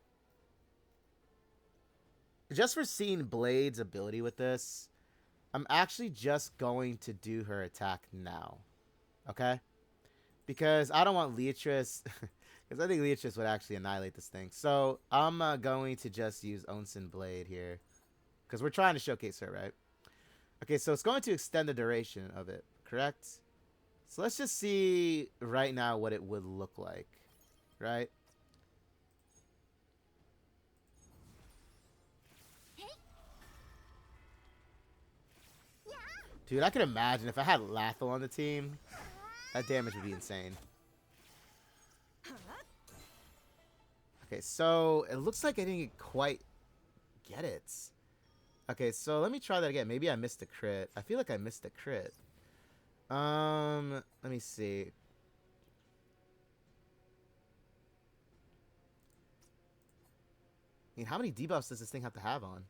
A: seeing Blade's ability with this, I'm actually just going to do her attack now. Okay? Because I don't want Leatrice, because I think Leatrice would actually annihilate this thing. So I'm going to just use Onsen Blade here, because we're trying to showcase her, right? Okay, so it's going to extend the duration of it, correct? So let's just see right now what it would look like, right? Dude, I can imagine if I had Lathel on the team, that damage would be insane. Okay, so it looks like I didn't quite get it. Okay, so let me try that again. Maybe I missed a crit. I feel like I missed a crit. Let me see. I mean, how many debuffs does this thing have to have on?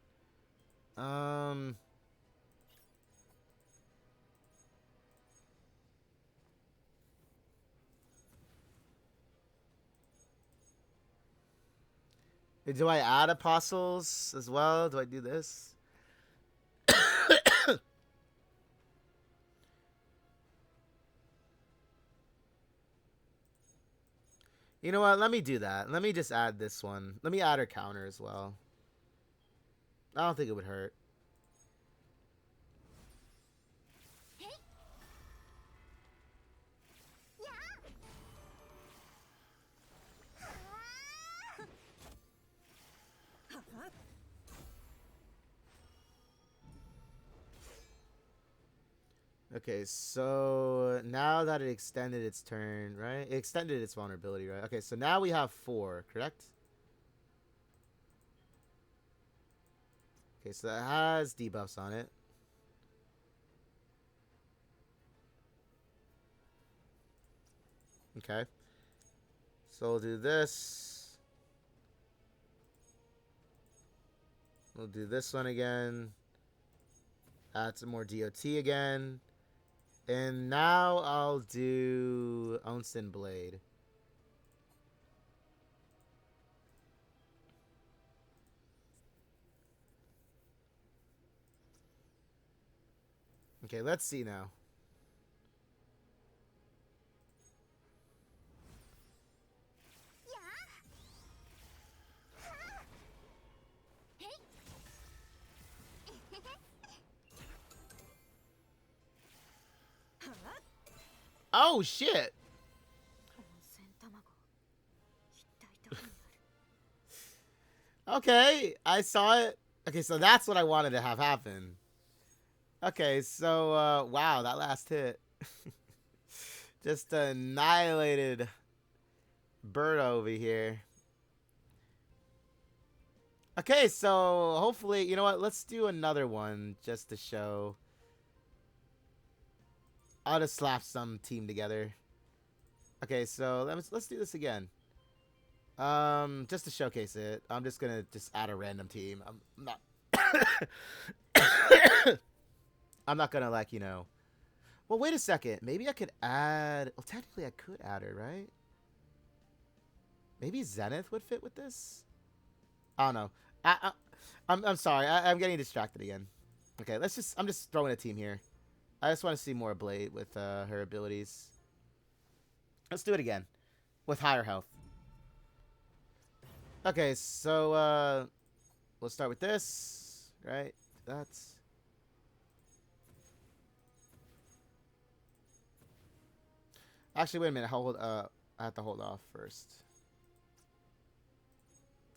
A: Do I add apostles as well? Do I do this? You know what? Let me do that. Let me just add this one. Let me add her counter as well. I don't think it would hurt. Okay, so now that it extended its turn, right? It extended its vulnerability, right? Okay, so now we have 4, correct? Okay, so that has debuffs on it. Okay. So we'll do this. We'll do this one again. Add some more DOT again. And now I'll do Onsen Blade. Okay, let's see now. Oh, shit! Okay, I saw it. Okay, so that's what I wanted to have happen. Okay, so, wow, that last hit. Just annihilated Bird over here. Okay, so hopefully, you know what? Let's do another one just to show. I'll just slap some team together. Okay, so let's do this again. Just to showcase it, I'm just gonna add a random team. I'm not. I'm not gonna like, you know. Well, wait a second. Maybe I could add. Well, technically, I could add her, right? Maybe Zenith would fit with this. I don't know. I'm sorry. I'm getting distracted again. Okay, I'm just throwing a team here. I just want to see more Blade with her abilities. Let's do it again with higher health. Okay, so we'll start with this, right? That's actually, wait a minute. I have to hold off first.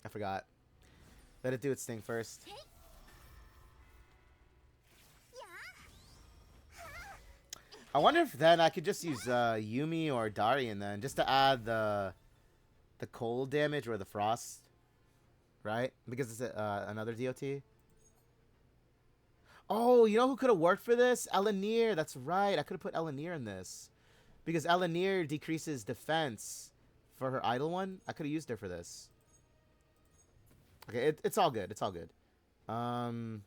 A: I forgot. Let it do its thing first. I wonder if then I could just use Yumi or Darian then, just to add the cold damage or the frost, right? Because it's another DOT. Oh, you know who could have worked for this? Elanir. That's right. I could have put Elanir in this. Because Elanir decreases defense for her idle one. I could have used her for this. Okay, it's all good. It's all good. I'll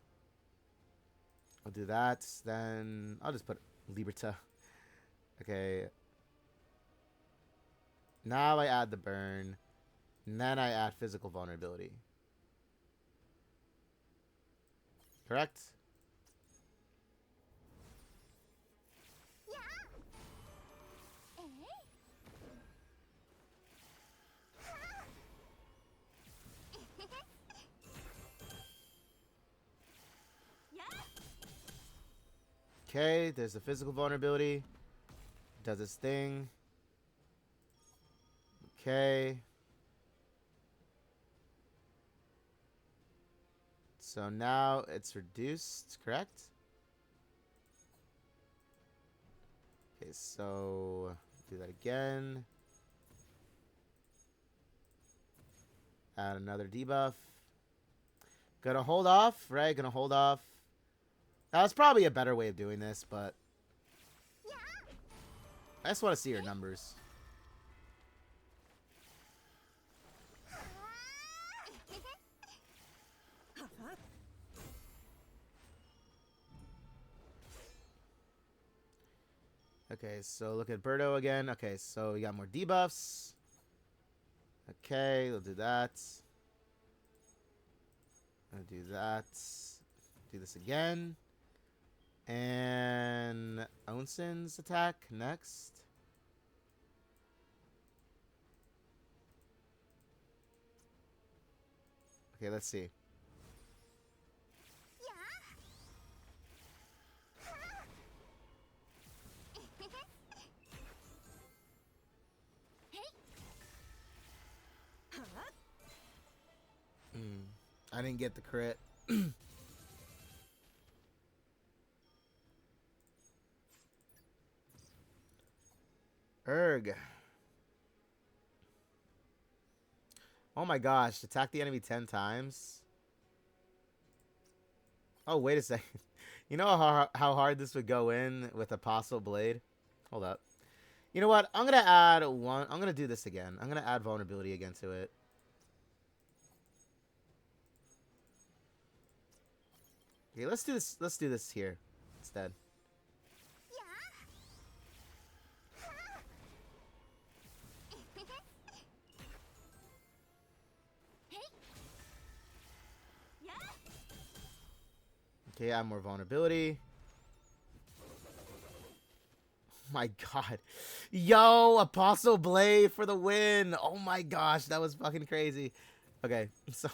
A: do that. Then I'll just put Liberta. Okay. Now I add the burn. And then I add physical vulnerability. Correct? Okay, there's a physical vulnerability. Does its thing. Okay. So now it's reduced, correct? Okay, so do that again. Add another debuff. Gonna hold off, right? Gonna hold off. That's probably a better way of doing this, but I just want to see your numbers. Okay, so look at Birdo again. Okay, so we got more debuffs. Okay, we'll do that. I'll do that. Do this again. And Onsen's attack next. Okay, let's see. I didn't get the crit. Erg. Oh my gosh, attack the enemy 10 times. Oh, wait a second. You know how hard this would go in with Apostle Blade? Hold up. You know what? I'm going to add one. I'm going to do this again. I'm going to add vulnerability again to it. Okay, let's do this. Let's do this here instead. Okay, add more vulnerability. Oh my god. Yo, Apostle Blade for the win. Oh my gosh, that was fucking crazy. Okay, so...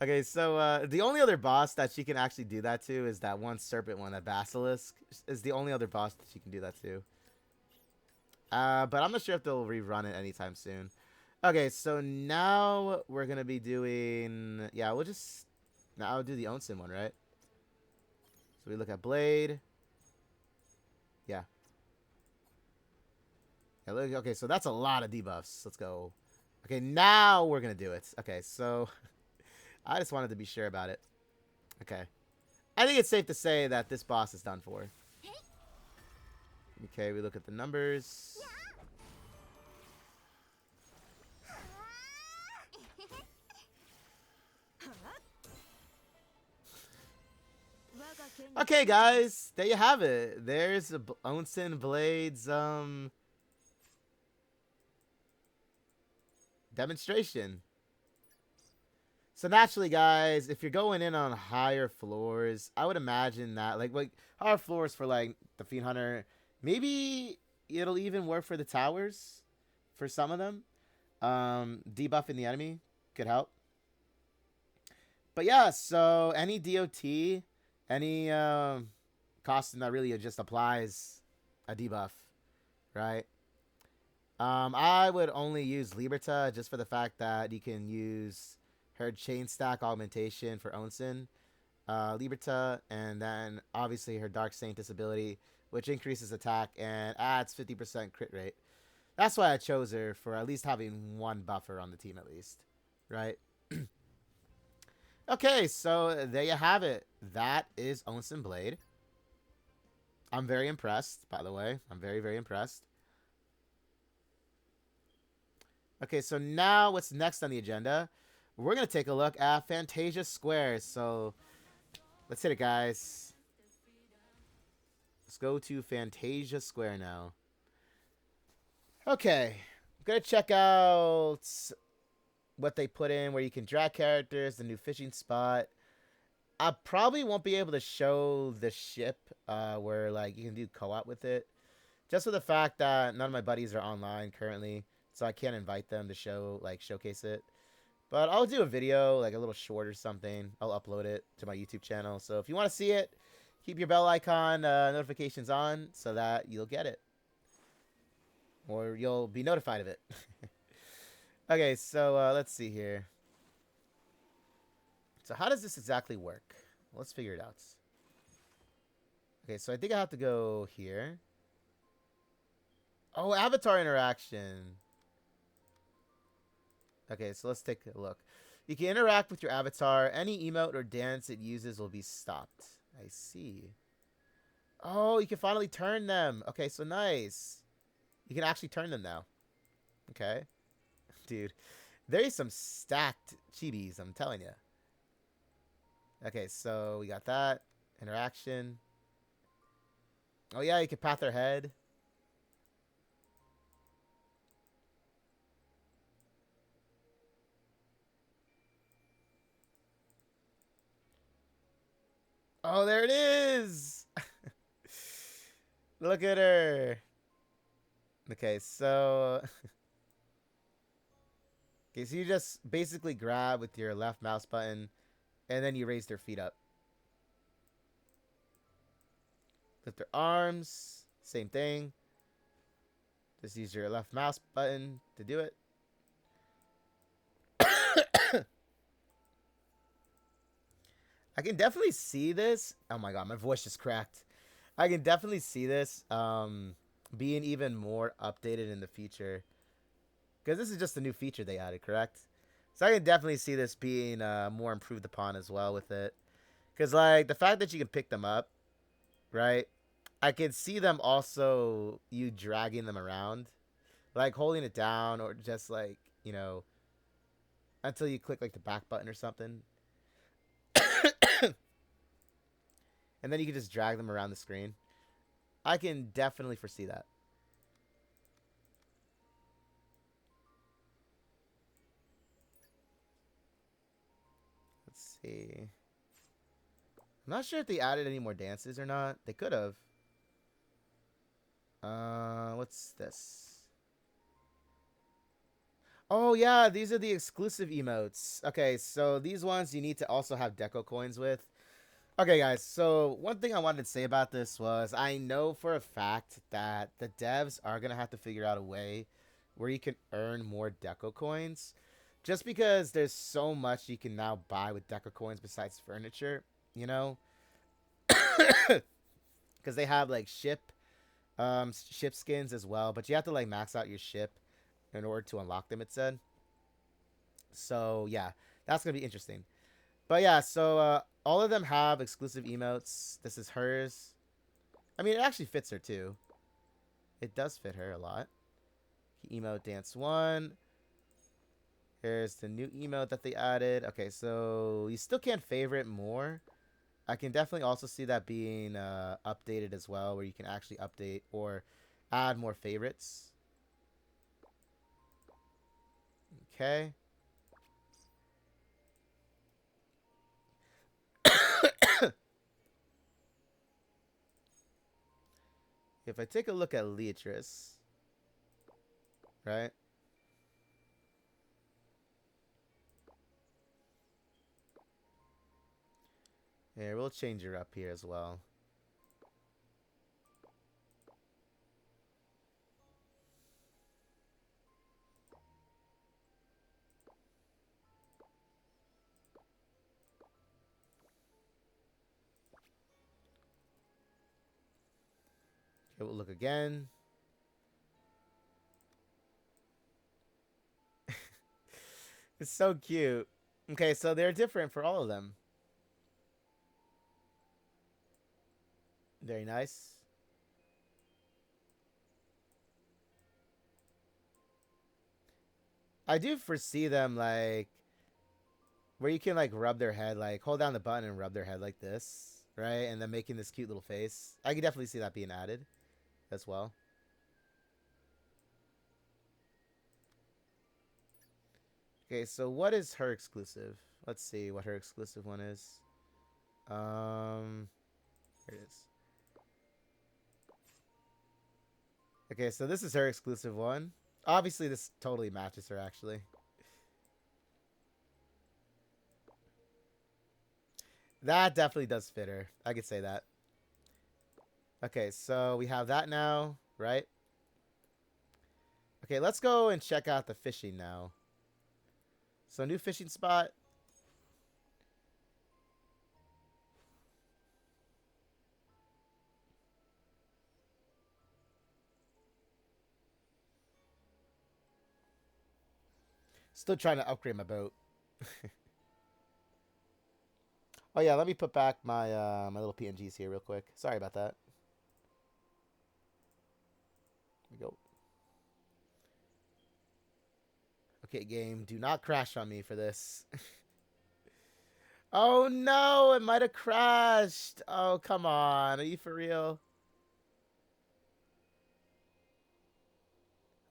A: Okay, so the only other boss that she can actually do that to is that one serpent one, that Basilisk. Is the only other boss that she can do that to. But I'm not sure if they'll rerun it anytime soon. Okay, so now we're going to be doing... Yeah, we'll just... Now I'll do the Onsen one, right? So we look at Blade. Yeah. Yeah, look, okay, so that's a lot of debuffs. Let's go. Okay, now we're going to do it. Okay, so... I just wanted to be sure about it. Okay. I think it's safe to say that this boss is done for. Okay, we look at the numbers. Okay, guys, there you have it. There's Onsen Blade's demonstration. So naturally, guys, if you're going in on higher floors, I would imagine that like higher floors for like the Fiend Hunter, maybe it'll even work for the towers for some of them. Debuffing the enemy could help. But yeah, so any DOT, any costume that really just applies a debuff, right? I would only use Liberta just for the fact that you can use her chain stack augmentation for Onsen, Liberta, and then obviously her Dark Saintess ability, which increases attack and adds 50% crit rate. That's why I chose her, for at least having one buffer on the team at least, right? Okay, so there you have it. That is Onsen Blade. I'm very impressed, by the way. I'm very, very impressed. Okay, so now what's next on the agenda? We're going to take a look at Fantasia Square. So let's hit it, guys. Let's go to Fantasia Square now. Okay, I'm going to check out what they put in, where you can drag characters, the new fishing spot. I probably won't be able to show the ship where like you can do co-op with it, just for the fact that none of my buddies are online currently, so I can't invite them to showcase it. But I'll do a video, like a little short or something. I'll upload it to my YouTube channel. So if you want to see it, keep your bell icon notifications on so that you'll get it, or you'll be notified of it. Okay, so let's see here. So how does this exactly work? Let's figure it out. Okay, so I think I have to go here. Oh, avatar interaction. Okay, so let's take a look. You can interact with your avatar. Any emote or dance it uses will be stopped. I see. Oh, you can finally turn them. Okay, so nice. You can actually turn them now. Okay. Dude, there is some stacked chibis, I'm telling you. Okay, so we got that. Interaction. Oh, yeah, you can pat their head. Oh, there it is. Look at her. Okay, so... Okay, so you just basically grab with your left mouse button, and then you raise their feet up. Lift their arms. Same thing. Just use your left mouse button to do it. I can definitely see this. Oh my god, my voice just cracked. I can definitely see this being even more updated in the future. Because this is just a new feature they added, correct? So I can definitely see this being more improved upon as well with it. Because, like, the fact that you can pick them up, right? I can see them also, you dragging them around. Like, holding it down or just, like, you know, until you click, like, the back button or something. And then you can just drag them around the screen. I can definitely foresee that. Let's see. I'm not sure if they added any more dances or not. They could have. What's this? Oh, yeah, these are the exclusive emotes. Okay, so these ones you need to also have deco coins with. Okay, guys, so one thing I wanted to say about this was I know for a fact that the devs are going to have to figure out a way where you can earn more deco coins. Just because there's so much you can now buy with deco coins besides furniture, you know? Because they have, like, ship skins as well, but you have to, like, max out your ship in order to unlock them, it said. So, yeah, that's going to be interesting. But, yeah, so all of them have exclusive emotes. This is hers. I mean, it actually fits her, too. It does fit her a lot. Emote Dance 1. Here's the new emote that they added. Okay, so you still can't favorite more. I can definitely also see that being updated as well, where you can actually update or add more favorites. Okay. If I take a look at Leatrice, right? Here, we'll change her up here as well. Okay, we'll look again. It's so cute. Okay, so they're different for all of them. Very nice. I do foresee them like where you can like rub their head, like hold down the button and rub their head like this, right? And then making this cute little face. I could definitely see that being added as well. Okay, so what is her exclusive? Let's see what her exclusive one is. Here it is. Okay, so this is her exclusive one. Obviously, this totally matches her, actually. That definitely does fit her. I could say that. Okay, so we have that now, right? Okay, let's go and check out the fishing now. So, new fishing spot. Still trying to upgrade my boat. Oh yeah, let me put back my my little PNGs here real quick. Sorry about that. Here we go. Okay, game, do not crash on me for this. Oh no, it might have crashed. Oh, come on. Are you for real?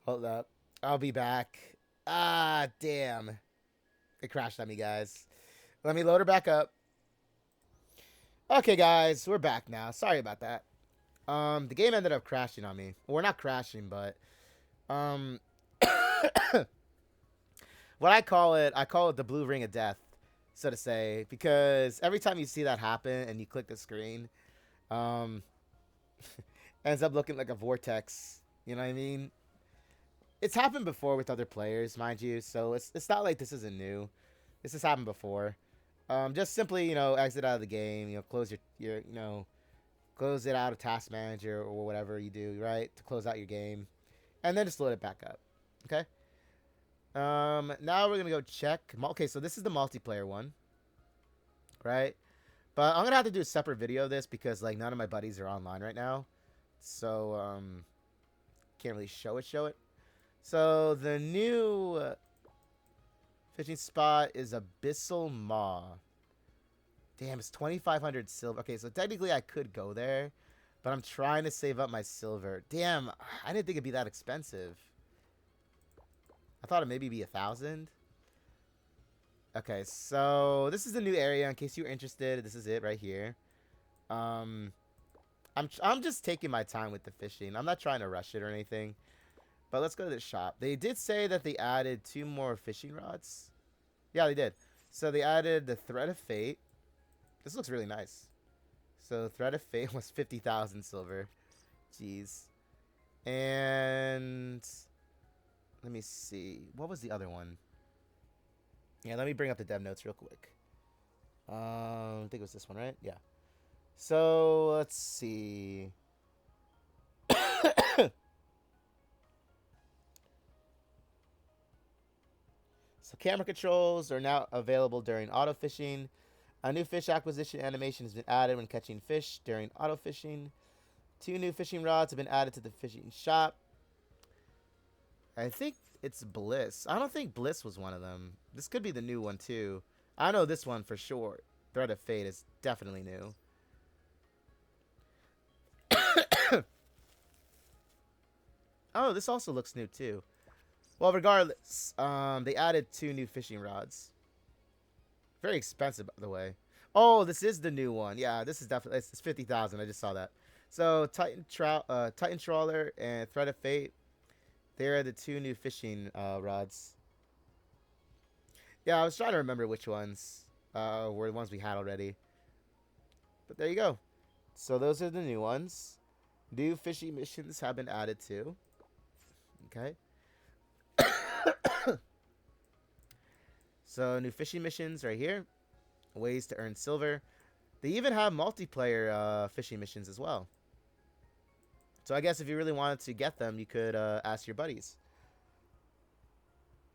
A: Hold up. I'll be back. Ah, damn. It crashed on me, guys. Let me load her back up. Okay, guys, we're back now. Sorry about that. The game ended up crashing on me. Well, we're not crashing, but what I call it the blue ring of death, so to say, because every time you see that happen and you click the screen, um, ends up looking like a vortex. You know what I mean? It's happened before with other players, mind you. So it's not like this isn't new. This has happened before. Just simply, exit out of the game. Close your close it out of Task Manager or whatever you do, right, to close out your game, and then just load it back up. Okay. Now we're gonna go check. Okay, so this is the multiplayer one, right? But I'm gonna have to do a separate video of this because like none of my buddies are online right now, so can't really show it. So the new fishing spot is Abyssal Maw. Damn, it's 2,500 silver. Okay, so technically I could go there, but I'm trying to save up my silver. Damn, I didn't think it'd be that expensive. I thought it maybe be 1,000. Okay, so this is the new area. In case you were interested, this is it right here. I'm just taking my time with the fishing. I'm not trying to rush it or anything. But let's go to the shop. They did say that they added 2 more fishing rods. Yeah, they did. So they added the Thread of Fate. This looks really nice. So Thread of Fate was 50,000 silver. Jeez. And let me see. What was the other one? Yeah, let me bring up the dev notes real quick. I think it was this one, right? Yeah. So let's see. So camera controls are now available during auto fishing. A new fish acquisition animation has been added when catching fish during auto fishing. 2 new fishing rods have been added to the fishing shop. I think it's Bliss. I don't think Bliss was one of them. This could be the new one too. I know this one for sure. Thread of Fate is definitely new. Oh, this also looks new too. Well, regardless, they added 2 new fishing rods. Very expensive, by the way. Oh, this is the new one. Yeah, this is definitely it's 50,000. I just saw that. So Titan Trawler and Thread of Fate. They are the 2 new fishing rods. Yeah, I was trying to remember which ones were the ones we had already. But there you go. So those are the new ones. New fishing missions have been added too. Okay. So new fishing missions right here. Ways to earn silver. They even have multiplayer fishing missions as well. So I guess if you really wanted to get them, you could ask your buddies.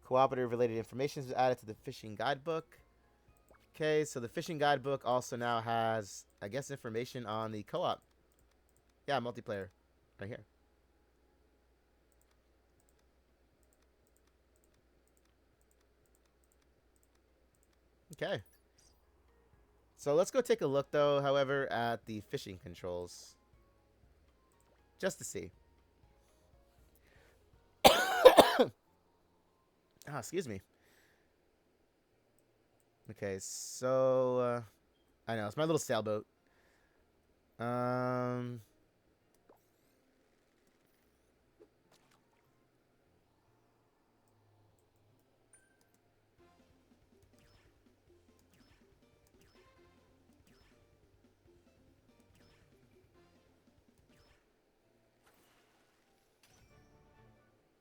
A: Cooperative related information is added to the fishing guidebook. Okay, so the fishing guidebook also now has, I guess, information on the co-op. Yeah, multiplayer. Right here. Okay. So let's go take a look, though, however, at the fishing controls. Just to see. Ah, excuse me. Okay, so... I know, it's my little sailboat.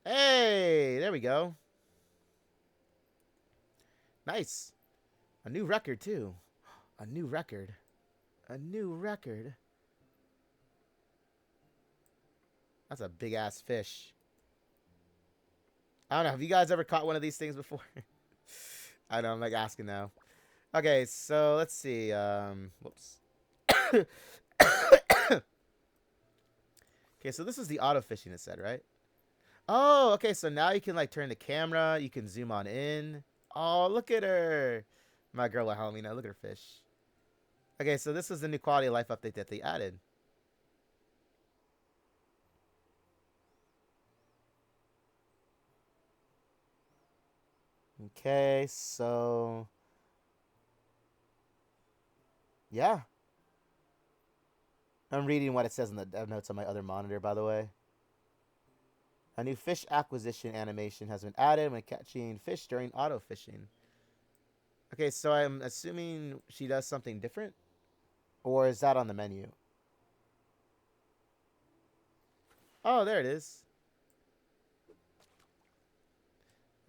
A: Hey, there we go. Nice. A new record, too. A new record. A new record. That's a big-ass fish. I don't know. Have you guys ever caught one of these things before? I know. I'm like asking now. Okay, so let's see. Whoops. Okay, so this is the auto fishing it said, right? Oh, okay. So now you can like turn the camera. You can zoom on in. Oh, look at her. My girl at Halloween. Look at her fish. Okay, so this is the new quality of life update that they added. Okay, so yeah. I'm reading what it says in the dev notes on my other monitor, by the way. A new fish acquisition animation has been added when catching fish during auto fishing. Okay, so I'm assuming she does something different? Or is that on the menu? Oh, there it is.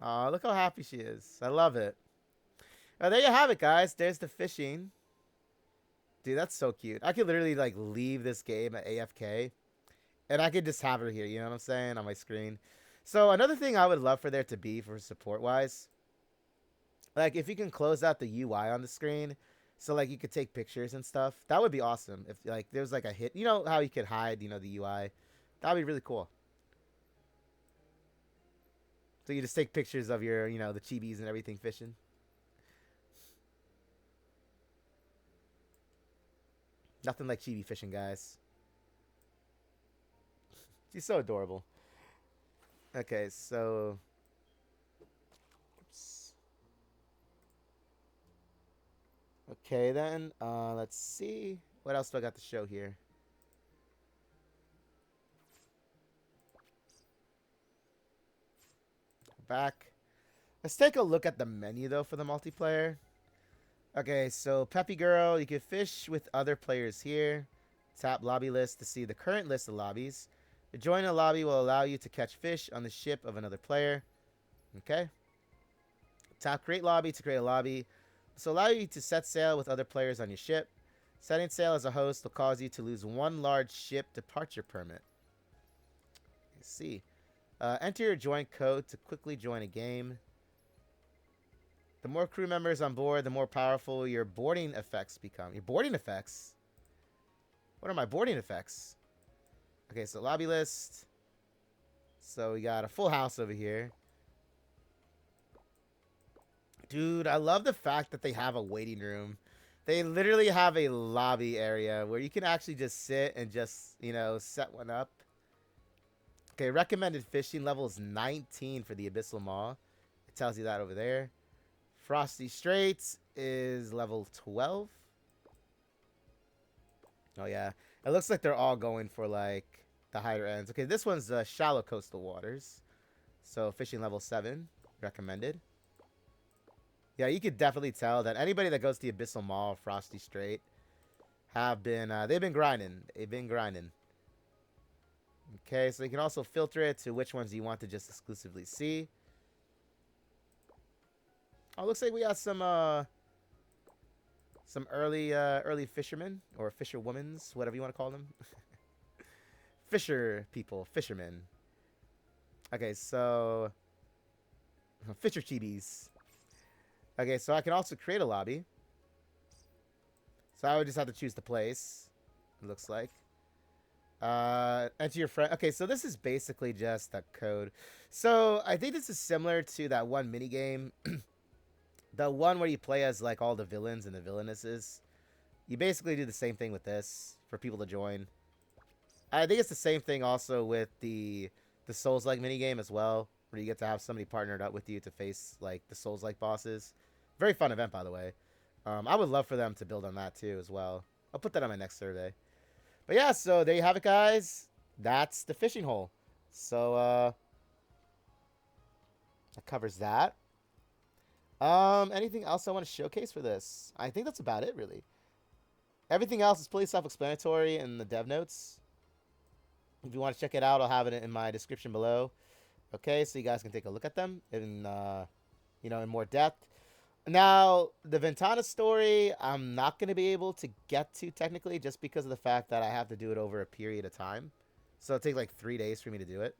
A: Oh, look how happy she is. I love it. Oh, there you have it, guys. There's the fishing. Dude, that's so cute. I could literally, like, leave this game at AFK. And I could just have her here, you know what I'm saying? On my screen. So, another thing I would love for there to be for support-wise. Like, if you can close out the UI on the screen. So, like, you could take pictures and stuff. That would be awesome. If, like, there's, like, a hit. You know how you could hide, you know, the UI? That would be really cool. So, you just take pictures of your, you know, the chibis and everything fishing. Nothing like chibi fishing, guys. She's so adorable. Okay, so... Oops. Okay, then. Let's see. What else do I got to show here? Back. Let's take a look at the menu, though, for the multiplayer. Okay, so Peppy Girl, you can fish with other players here. Tap lobby list to see the current list of lobbies. To join a lobby will allow you to catch fish on the ship of another player. Okay. Tap create lobby to create a lobby. This will allow you to set sail with other players on your ship. Setting sail as a host will cause you to lose one large ship departure permit. Let's see. Enter your join code to quickly join a game. The more crew members on board, the more powerful your boarding effects become. Your boarding effects? What are my boarding effects? Okay, so lobby list. So we got a full house over here. Dude, I love the fact that they have a waiting room. They literally have a lobby area where you can actually just sit and just, you know, set one up. Okay, recommended fishing level is 19 for the Abyssal Maw. It tells you that over there. Frosty Straits is level 12. Oh, yeah. It looks like they're all going for, like, the higher ends. Okay, this one's shallow coastal waters. So, fishing level 7. Recommended. Yeah, you could definitely tell that anybody that goes to the Abyssal Maw or Frosty Strait have been, they've been grinding. They've been grinding. Okay, so you can also filter it to which ones you want to just exclusively see. Oh, looks like we got some early fishermen or fisherwomens, whatever you want to call them. Fisher people, fishermen. Okay, so fisher chibis. Okay, so I can also create a lobby. So I would just have to choose the place, it looks like. Enter your friend. Okay, so this is basically just a code. So I think this is similar to that one mini game, the one where you play as like all the villains and the villainesses. You basically do the same thing with this for people to join. I think it's the same thing also with the Souls-like mini game as well, where you get to have somebody partnered up with you to face like the Souls-like bosses. Very fun event, by the way. I would love for them to build on that too as well. I'll put that on my next survey. But yeah, so there you have it, guys. That's the fishing hole. So that covers that. Anything else I want to showcase for this? I think that's about it, really. Everything else is pretty self-explanatory in the dev notes. If you want to check it out, I'll have it in my description below. Okay, so you guys can take a look at them in, in more depth. Now, the Ventana story, I'm not going to be able to get to technically just because of the fact that I have to do it over a period of time. So it'll take like 3 days for me to do it.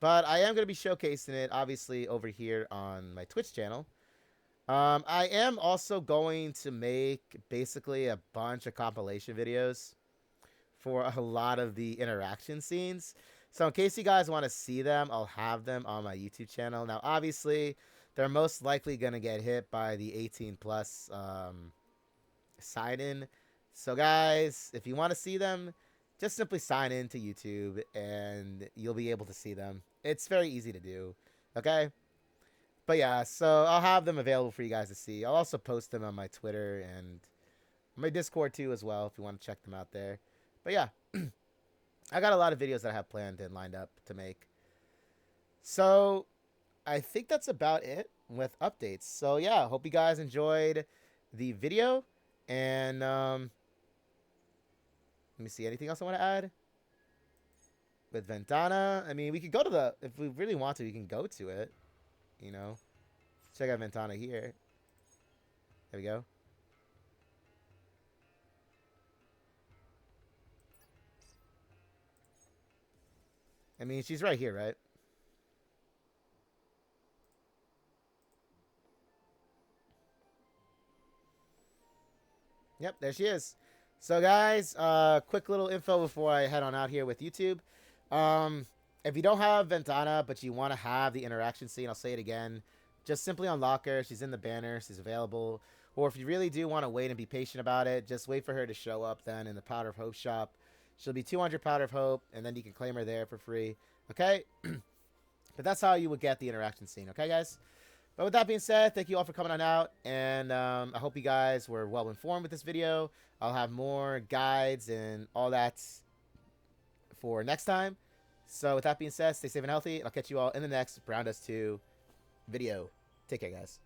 A: But I am going to be showcasing it, obviously, over here on my Twitch channel. I am also going to make basically a bunch of compilation videos for a lot of the interaction scenes. So in case you guys want to see them, I'll have them on my YouTube channel. Now, obviously, they're most likely going to get hit by the 18 plus sign-in. So guys, if you want to see them, just simply sign in to YouTube and you'll be able to see them. It's very easy to do. Okay? But yeah, so I'll have them available for you guys to see. I'll also post them on my Twitter and my Discord too as well if you want to check them out there. But yeah, I got a lot of videos that I have planned and lined up to make. So I think that's about it with updates. So yeah, hope you guys enjoyed the video. And let me see, anything else I want to add? With Ventana, I mean, we could go to the, if we really want to, we can go to it. You know, check out Ventana here. There we go. I mean, she's right here, right? Yep, there she is. So, guys, quick little info before I head on out here with YouTube. If you don't have Ventana, but you want to have the interaction scene, I'll say it again. Just simply unlock her. She's in the banner. She's available. Or if you really do want to wait and be patient about it, just wait for her to show up then in the Powder of Hope shop. She'll be 200 Powder of Hope, and then you can claim her there for free. Okay? But that's how you would get the interaction scene. Okay, guys? But with that being said, thank you all for coming on out. And I hope you guys were well informed with this video. I'll have more guides and all that for next time. So with that being said, stay safe and healthy. I'll catch you all in the next Brown Dust 2 video. Take care, guys.